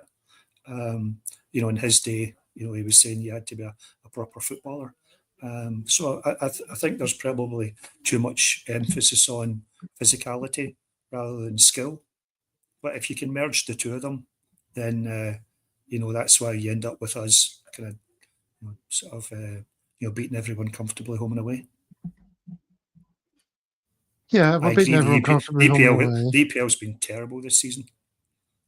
In his day, he was saying you had to be a proper footballer. So I think there's probably too much emphasis on physicality rather than skill. But if you can merge the two of them, then that's why you end up with us kind of beating everyone comfortably home and away. Yeah, we're beating everyone comfortably home and away. The EPL's been terrible this season. I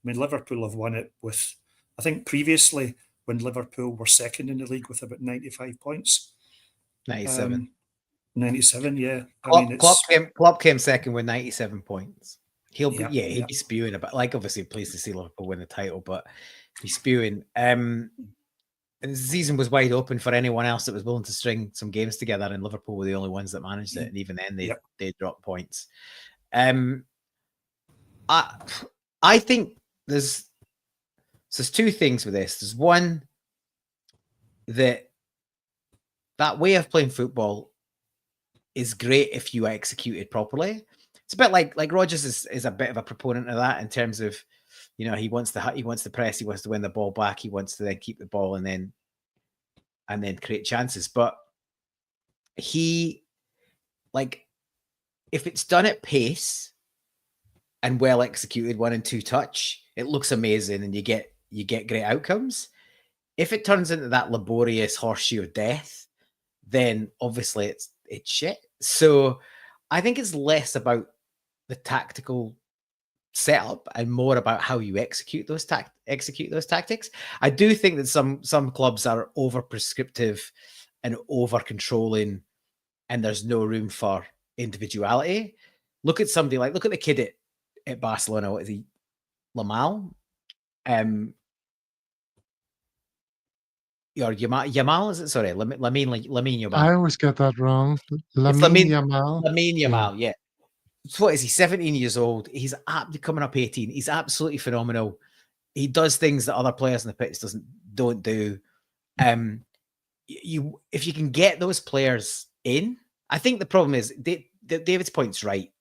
mean, Liverpool have won it with, I think previously when Liverpool were second in the league with about 95 points. 97. 97, yeah. Klopp came second with 97 points. He'll be spewing about, obviously pleased to see Liverpool win the title, but he's spewing. And the season was wide open for anyone else that was willing to string some games together, and Liverpool were the only ones that managed it, and even then they dropped points. I think there's two things with this. There's one, that way of playing football is great if you execute it properly. It's a bit like Rodgers is a bit of a proponent of that in terms of, he wants to press, he wants to win the ball back, he wants to then keep the ball and then create chances. But he, if it's done at pace and well executed, 1 and 2 touch, it looks amazing and you get great outcomes. If it turns into that laborious horseshoe of death, then obviously it's shit. So I think it's less about the tactical setup and more about how you execute those tactics. I do think that some clubs are over prescriptive and over controlling, and there's no room for individuality. Look at the kid at Barcelona. What is he? Yamal? Or Yamal, is it? Sorry, Lamine Yamal. I always get that wrong. Lamine Yamal. Lamine Yamal, yeah. So what is he? 17 years old. He's coming up 18. He's absolutely phenomenal. He does things that other players in the pitch don't do. If you can get those players in, I think the problem is David's point's right.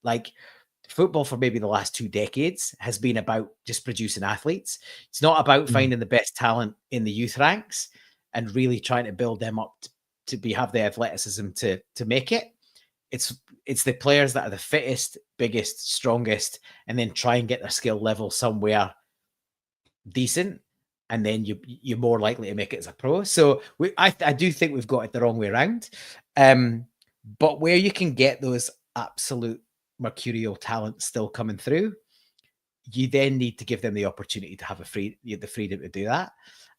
Football for maybe the last 2 decades has been about just producing athletes. It's not about finding the best talent in the youth ranks and really trying to build them up to have the athleticism to make it. It's the players that are the fittest, biggest, strongest, and then try and get their skill level somewhere decent, and then you're more likely to make it as a pro. So I do think we've got it the wrong way around. But where you can get those absolute mercurial talents still coming through, you then need to give them the opportunity to have the freedom to do that.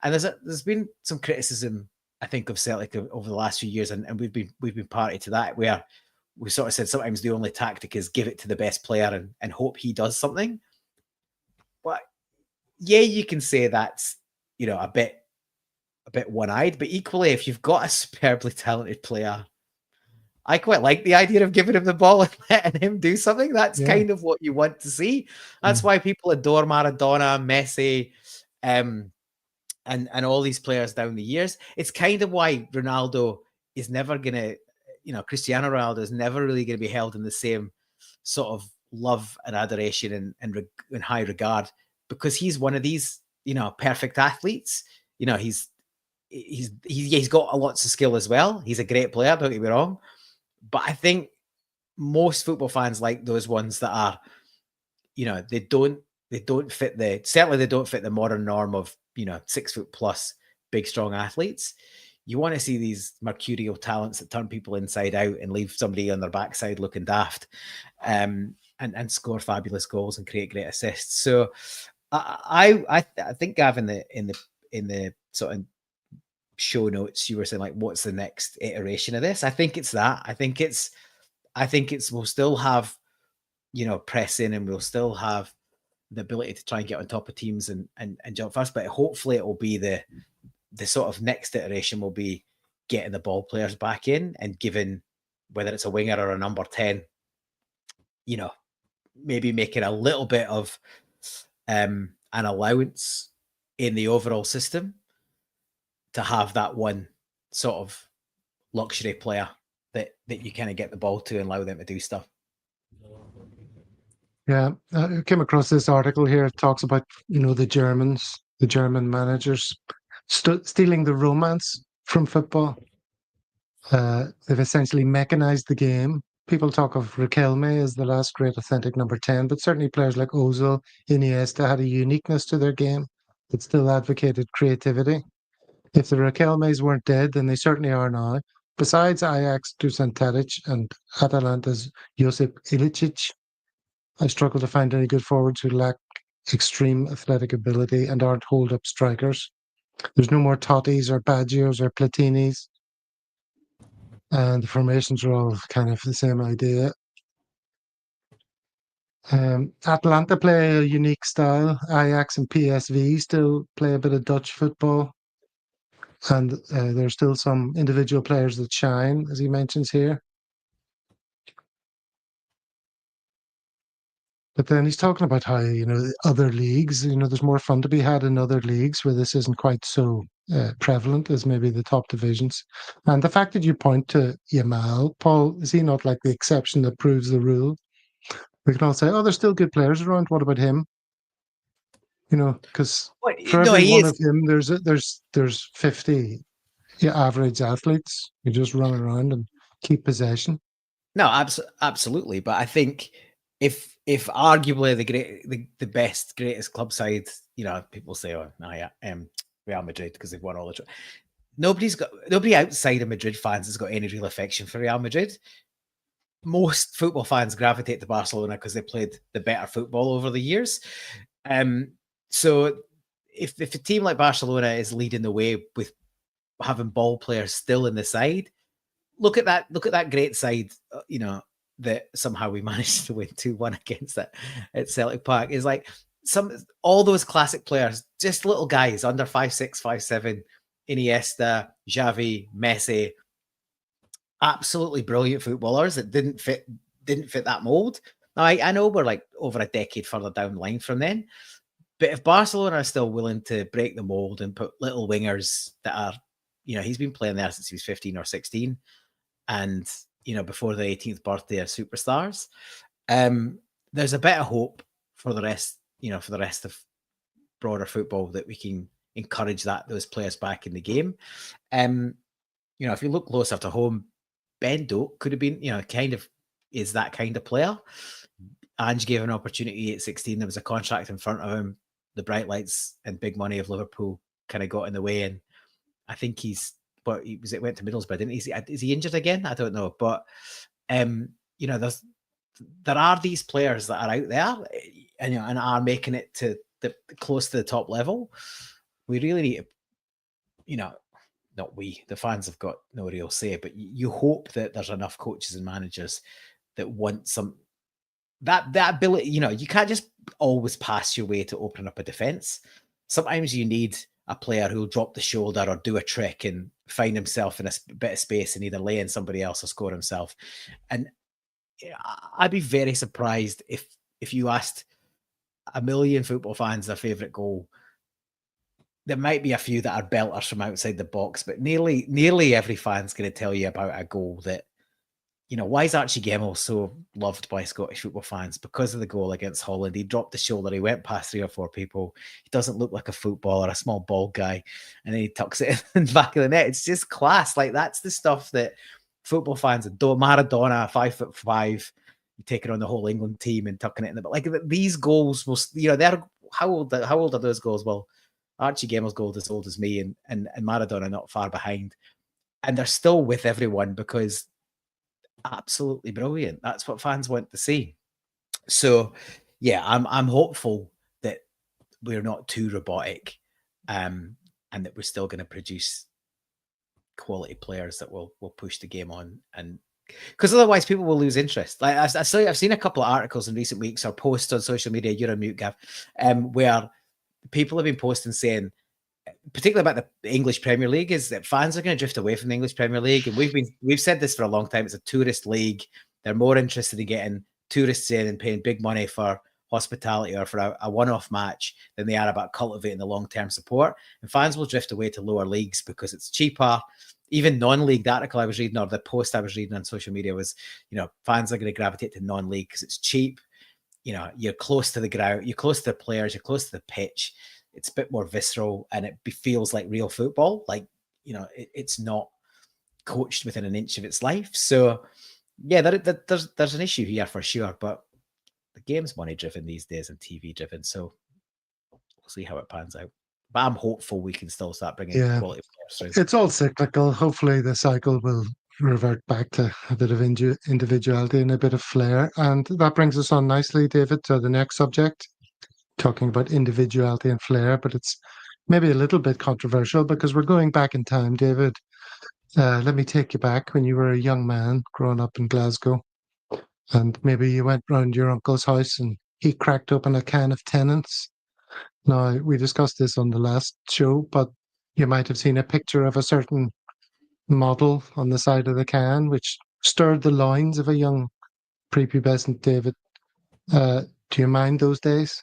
And there's been some criticism, I think, of Celtic over the last few years, and we've been party to that, where we sort of said sometimes the only tactic is give it to the best player and hope he does something. But yeah, you can say that's, you know, a bit one-eyed, but equally, if you've got a superbly talented player, I quite like the idea of giving him the ball and letting him do something. That's kind of what you want to see. That's why people adore Maradona, Messi, and all these players down the years. It's kind of why Ronaldo is never going to, you know, Cristiano Ronaldo is never really going to be held in the same sort of love and adoration and high regard, because he's one of these, you know, perfect athletes. You know, he's got lots of skill as well. He's a great player, don't get me wrong. But I think most football fans like those ones that are, you know, they don't fit the modern norm of, you know, 6 foot plus big strong athletes. You want to see these mercurial talents that turn people inside out and leave somebody on their backside looking daft, and score fabulous goals and create great assists. So I think, Gavin, in the sort of show notes, you were saying, like, what's the next iteration of this? I think it's that. I think it's we'll still have, you know, pressing, and we'll still have the ability to try and get on top of teams and jump fast. But hopefully it will be the sort of next iteration will be getting the ball players back in and giving, whether it's a winger or a number 10, you know, maybe making a little bit of an allowance in the overall system to have that one sort of luxury player that you kind of get the ball to and allow them to do stuff. Yeah, I came across this article here. It talks about, you know, the German managers stealing the romance from football. They've essentially mechanized the game. People talk of Riquelme as the last great authentic number 10, but certainly players like Ozil, Iniesta had a uniqueness to their game that still advocated creativity. If the Riquelmes weren't dead, then they certainly are now. Besides Ajax, Dusan Tadic, and Atalanta's Josip Ilicic, I struggle to find any good forwards who lack extreme athletic ability and aren't hold-up strikers. There's no more Tottis or Baggios or Platinis. And the formations are all kind of the same idea. Atalanta play a unique style. Ajax and PSV still play a bit of Dutch football. And there's still some individual players that shine, as he mentions here. But then he's talking about how, you know, other leagues, you know, there's more fun to be had in other leagues where this isn't quite so prevalent as maybe the top divisions. And the fact that you point to Yamal, Paul, is he not like the exception that proves the rule? We can all say, oh, there's still good players around. What about him? You know, because for every one of him, there's 50 average athletes who just run around and keep possession. No, absolutely. But I think if arguably the best, greatest club side, you know, people say, oh, no, yeah, Real Madrid because they've won all the. Nobody outside of Madrid fans has got any real affection for Real Madrid. Most football fans gravitate to Barcelona because they played the better football over the years. So if a team like Barcelona is leading the way with having ball players still in the side, look at that great side, you know, that somehow we managed to win 2-1 against that at Celtic Park. Is like all those classic players, just little guys under 5'6", 5'7", Iniesta, Xavi, Messi, absolutely brilliant footballers that didn't fit that mold. Now I know we're like over a decade further down the line from then, but if Barcelona are still willing to break the mold and put little wingers that are, you know, he's been playing there since he was 15 or 16, and, you know, before the 18th birthday of superstars, there's a bit of hope for the rest, you know, for the rest of broader football, that we can encourage those players back in the game. You know, if you look closer to home, Ben Doak could have been, you know, kind of is that kind of player. Ange gave an opportunity at 16. There was a contract in front of him. The bright lights and big money of Liverpool kind of got in the way, and I think he went to Middlesbrough, didn't he? Is he injured again? I don't know, but you know, there are these players that are out there, and are making it to the close to the top level, we really need to, not we, the fans have got no real say, but you hope that there's enough coaches and managers that want that ability. You can't just always pass your way to open up a defense. Sometimes you need a player who'll drop the shoulder or do a trick and find himself in a bit of space and either lay in somebody else or score himself. And I'd be very surprised if you asked 1 million football fans their favourite goal. There might be a few that are belters from outside the box, but nearly every fan's going to tell you about a goal that, why is Archie Gemmill so loved by Scottish football fans? Because of the goal against Holland. He dropped the shoulder, he went past 3 or 4 people. He doesn't look like a footballer, a small bald guy, and then he tucks it in the back of the net. It's just class. Like, that's the stuff that football fans adore. Maradona, 5'5", taking on the whole England team and tucking it in the back. Like, these goals will, they're how old are those goals? Well, Archie Gemmill's goal is as old as me, and Maradona not far behind, and they're still with everyone because absolutely brilliant. That's what fans want to see. So, yeah, I'm hopeful that we're not too robotic, and that we're still going to produce quality players that will push the game on, and because otherwise people will lose interest. Like I've seen a couple of articles in recent weeks or posts on social media. You're on mute, Gav, where people have been posting saying, particularly about the English Premier League, is that fans are going to drift away from the English Premier League. And we've said this for a long time. It's a tourist league. They're more interested in getting tourists in and paying big money for hospitality or for a one-off match than they are about cultivating the long-term support. And fans will drift away to lower leagues because it's cheaper. Even non-league, the article I was reading or the post I was reading on social media was, fans are going to gravitate to non-league because it's cheap. You're close to the ground, you're close to the players, you're close to the pitch. It's a bit more visceral and it feels like real football. Like, it's not coached within an inch of its life. So, yeah, there's an issue here for sure. But the game's money driven these days and TV driven. So we'll see how it pans out. But I'm hopeful we can still start bringing quality players through. It's all cyclical. Hopefully the cycle will revert back to a bit of individuality and a bit of flair. And that brings us on nicely, David, to the next subject, talking about individuality and flair, but it's maybe a little bit controversial because we're going back in time, David. Let me take you back when you were a young man growing up in Glasgow, and maybe you went round your uncle's house and he cracked open a can of Tenants. Now, we discussed this on the last show, but you might have seen a picture of a certain model on the side of the can, which stirred the loins of a young prepubescent David. Do you mind those days?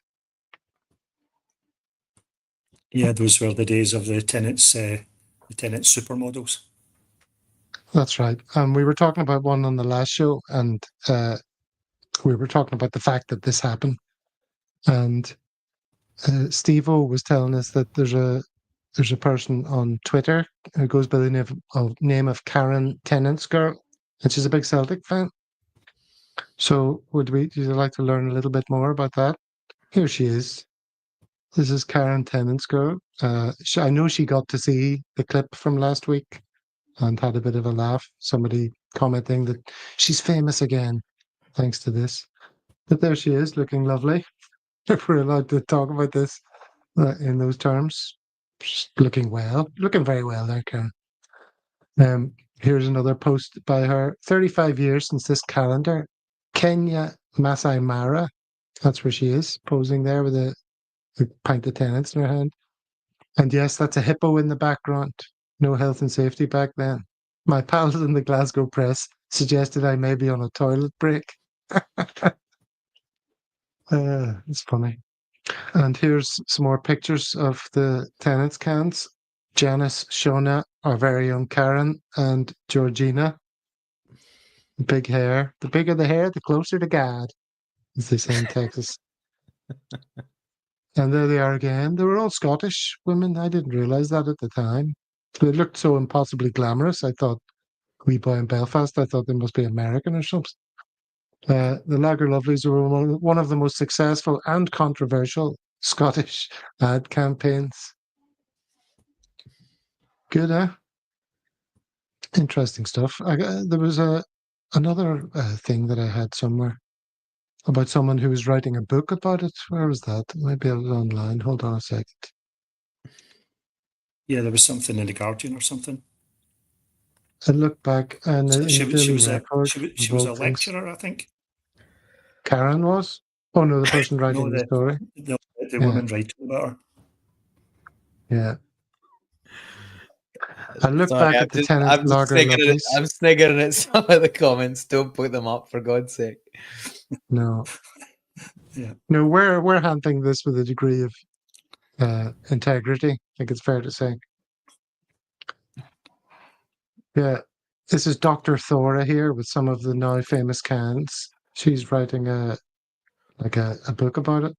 Yeah, those were the days of the Tenants supermodels. That's right. We were talking about one on the last show, and we were talking about the fact that this happened. And Steve-O was telling us that there's a person on Twitter who goes by the name of Karen Tenants Girl, and she's a big Celtic fan. So would you like to learn a little bit more about that? Here she is. This is Karen Tenants Girl. I know she got to see the clip from last week and had a bit of a laugh. Somebody commenting that she's famous again thanks to this. But there she is, looking lovely. If we're allowed to talk about this in those terms. Just looking very well there, Karen. Here's another post by her. 35 years since this calendar. Kenya Masai Mara. That's where she is, posing there with a pint of Tenants in her hand. And yes, that's a hippo in the background. No health and safety back then. My pals in the Glasgow press suggested I may be on a toilet break. It's funny. And here's some more pictures of the Tenants cans. Janice, Shona, our very own Karen, and Georgina. Big hair. The bigger the hair, the closer to God, as they say in Texas. And there they are again. They were all Scottish women. I didn't realise that at the time. They looked so impossibly glamorous. I thought, wee boy in Belfast, I thought they must be American or something. The Lager Lovelies were one of the most successful and controversial Scottish ad campaigns. Good, huh? Interesting stuff. There was another thing that I had somewhere. about someone who was writing a book about it. Where was that? Maybe it was online. Hold on a second. Yeah, there was something in the Guardian or something. I look back and So in she, the she Daily was a Record. she was a lecturer, I think. Karen was? Oh no, the person writing No, the story. the Yeah. woman writing about her. Yeah. I look Sorry, back at the Tenants Lager lovelies. I'm sniggering at some of the comments. Don't put them up, for God's sake. No. Yeah. No, we're handling this with a degree of integrity, I think it's fair to say. Yeah. This is Dr. Thora here with some of the now famous cans. She's writing a book about it.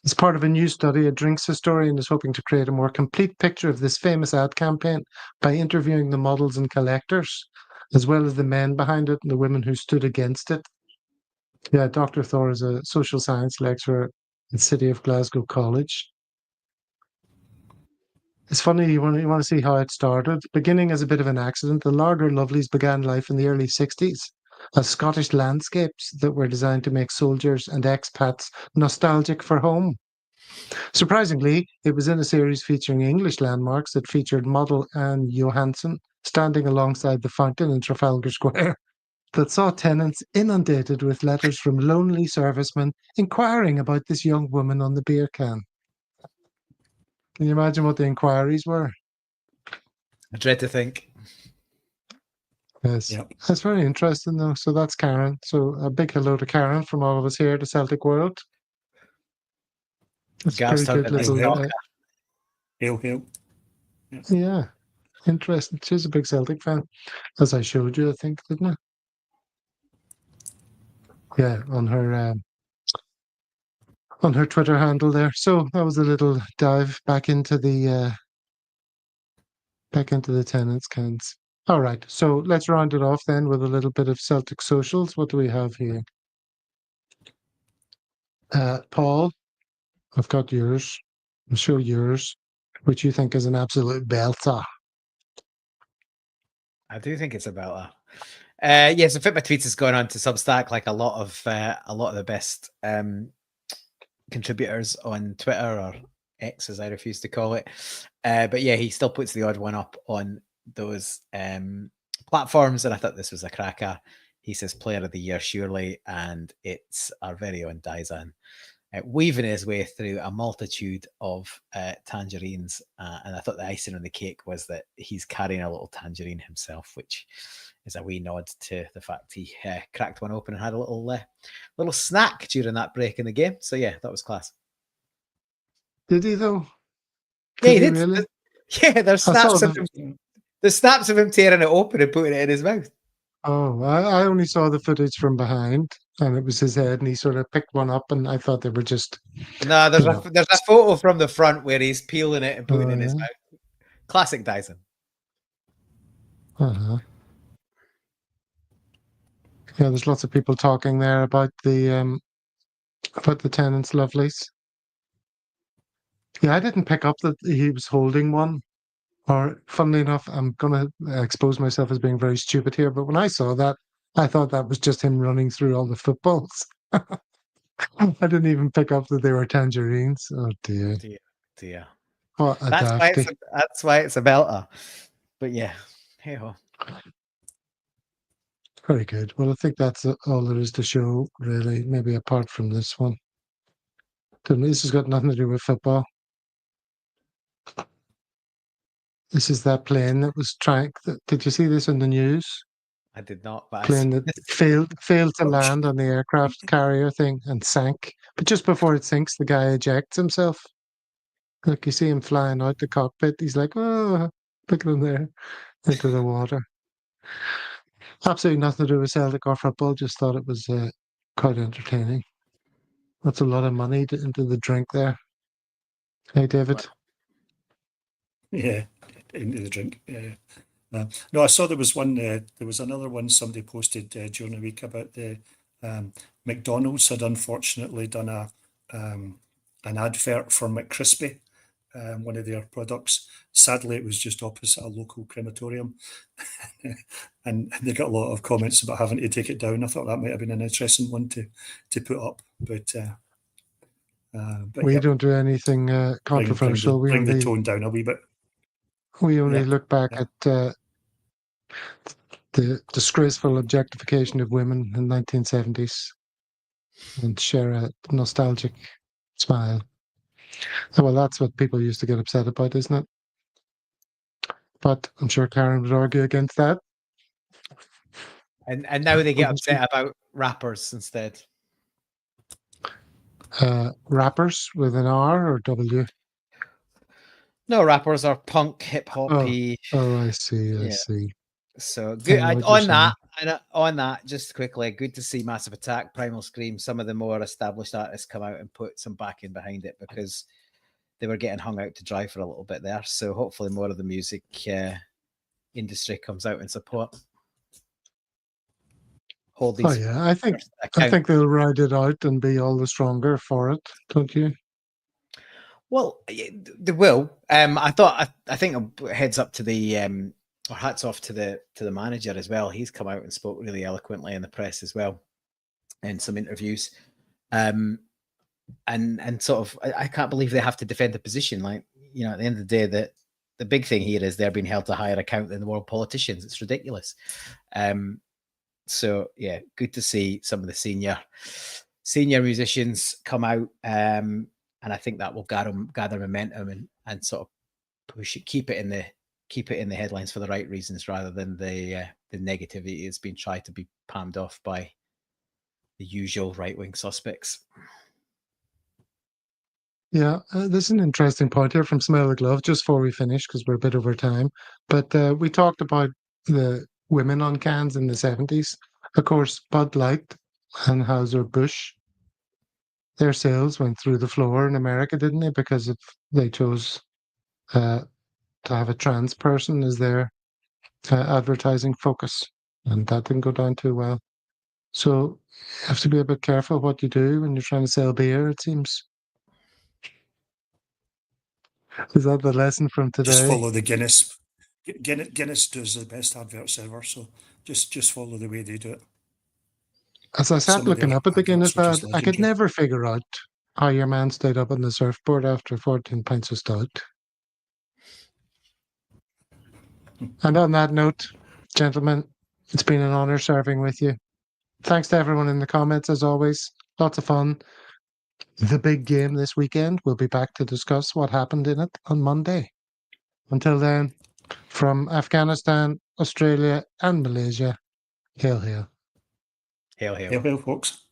As part of a new study, a drinks historian is hoping to create a more complete picture of this famous ad campaign by interviewing the models and collectors, as well as the men behind it and the women who stood against it. Yeah, Dr. Thor is a social science lecturer in the City of Glasgow College. It's funny, you want to see how it started. Beginning as a bit of an accident, the Lager Lovelies began life in the early 60s as Scottish landscapes that were designed to make soldiers and expats nostalgic for home. Surprisingly, it was in a series featuring English landmarks that featured model Anne Johansson standing alongside the fountain in Trafalgar Square that saw tenants inundated with letters from lonely servicemen inquiring about this young woman on the beer can. Can you imagine what the inquiries were? I dread to think. Yes. Yep. That's very interesting, though. So that's Karen. So a big hello to Karen from all of us here at the Celtic World. That's a Gav's pretty good talking like little. Zelka. Hail, hail. Yeah, interesting. She's a big Celtic fan, as I showed you, I think, didn't I? Yeah, on her Twitter handle there. So that was a little dive back into the Tenants cans. All right, so let's round it off then with a little bit of Celtic socials. What do we have here? Paul, I've got yours. I'm sure yours, which you think is an absolute belter. I do think it's about that. Yeah, so Fit My Tweets has gone on to Substack, like a lot of the best contributors on Twitter, or X as I refuse to call it. But yeah, he still puts the odd one up on those platforms, and I thought this was a cracker. He says Player of the Year, surely, and it's our very own Dizan weaving his way through a multitude of tangerines. And I thought the icing on the cake was that he's carrying a little tangerine himself, which is a wee nod to the fact he cracked one open and had a little snack during that break in the game. So yeah, that was class. Did he though? Yeah, he did. Really? Yeah, there's snaps of him. There's snaps of him tearing it open and putting it in his mouth. Oh, I only saw the footage from behind, and it was his head, and he sort of picked one up, and I thought they were just. No, there's a photo from the front where he's peeling it and putting it in his mouth. Classic Dyson. Yeah, there's lots of people talking there about the Tenants Lovelies. Yeah, I didn't pick up that he was holding one. Or, funnily enough, I'm going to expose myself as being very stupid here, but when I saw that, I thought that was just him running through all the footballs. I didn't even pick up that they were tangerines. Oh, dear. Dear. What a That's why it's a belter. But yeah, hey-ho. Very good. Well, I think that's all there is to show, really, maybe apart from this one. This has got nothing to do with football. This is that plane that was trying. Did you see this in the news? I did not. But Plane that failed to land on the aircraft carrier thing and sank. But just before it sinks, the guy ejects himself. Look, you see him flying out the cockpit. He's like, oh, look at him there into the water. Absolutely nothing to do with Celtic or football. Just thought it was quite entertaining. That's a lot of money into the drink there. Hey, David. Yeah, into the drink. Yeah. No, I saw there was one. There was another one somebody posted during the week about the McDonald's had unfortunately done an advert for McCrispy, one of their products. Sadly, it was just opposite a local crematorium, and they got a lot of comments about having to take it down. I thought that might have been an interesting one to put up, but we yeah, don't do anything controversial. bring the tone down a wee bit. We only Yeah, look back yeah. at the disgraceful objectification of women in the 1970s and share a nostalgic smile. Well, that's what people used to get upset about, isn't it? But I'm sure Karen would argue against that. And now they get upset about rappers instead. Rappers with an R or W? No, rappers are punk, hip hoppy. Oh, I see. I Yeah. see. So good I know what you're on that. saying. And on that, just quickly, good to see Massive Attack, Primal Scream, some of the more established artists come out and put some backing behind it, because they were getting hung out to dry for a little bit there. So hopefully more of the music industry comes out in support. Hold these. Oh yeah, I think they'll ride it out and be all the stronger for it, don't you? Well, they will. I think heads up to the or hats off to the manager as well. He's come out and spoke really eloquently in the press as well, in some interviews. And sort of, I can't believe they have to defend the position. Like, you know, at the end of the day, the big thing here is they're being held to higher account than the world politicians. It's ridiculous. So yeah, good to see some of the senior musicians come out. And I think that will gather momentum and sort of push it, keep it in the headlines for the right reasons, rather than the negativity that's been tried to be palmed off by the usual right-wing suspects. Yeah, there's an interesting point here from Smell the Glove, just before we finish, because we're a bit over time. But we talked about the women on cans in the 70s. Of course, Bud Light, Anheuser-Busch, their sales went through the floor in America, didn't they? Because they chose to have a trans person as their advertising focus. And that didn't go down too well. So you have to be a bit careful what you do when you're trying to sell beer, it seems. Is that the lesson from today? Just follow the Guinness. Guinness does the best adverts ever, so just follow the way they do it. As I sat looking up at the Guinness ad, I could legendary. never figure out how your man stayed up on the surfboard after 14 pints of stout. And on that note, gentlemen, it's been an honour serving with you. Thanks to everyone in the comments, as always. Lots of fun. The big game this weekend. We'll be back to discuss what happened in it on Monday. Until then, from Afghanistan, Australia, and Malaysia, hail, hail. Hail, hail. Hail, hail, folks.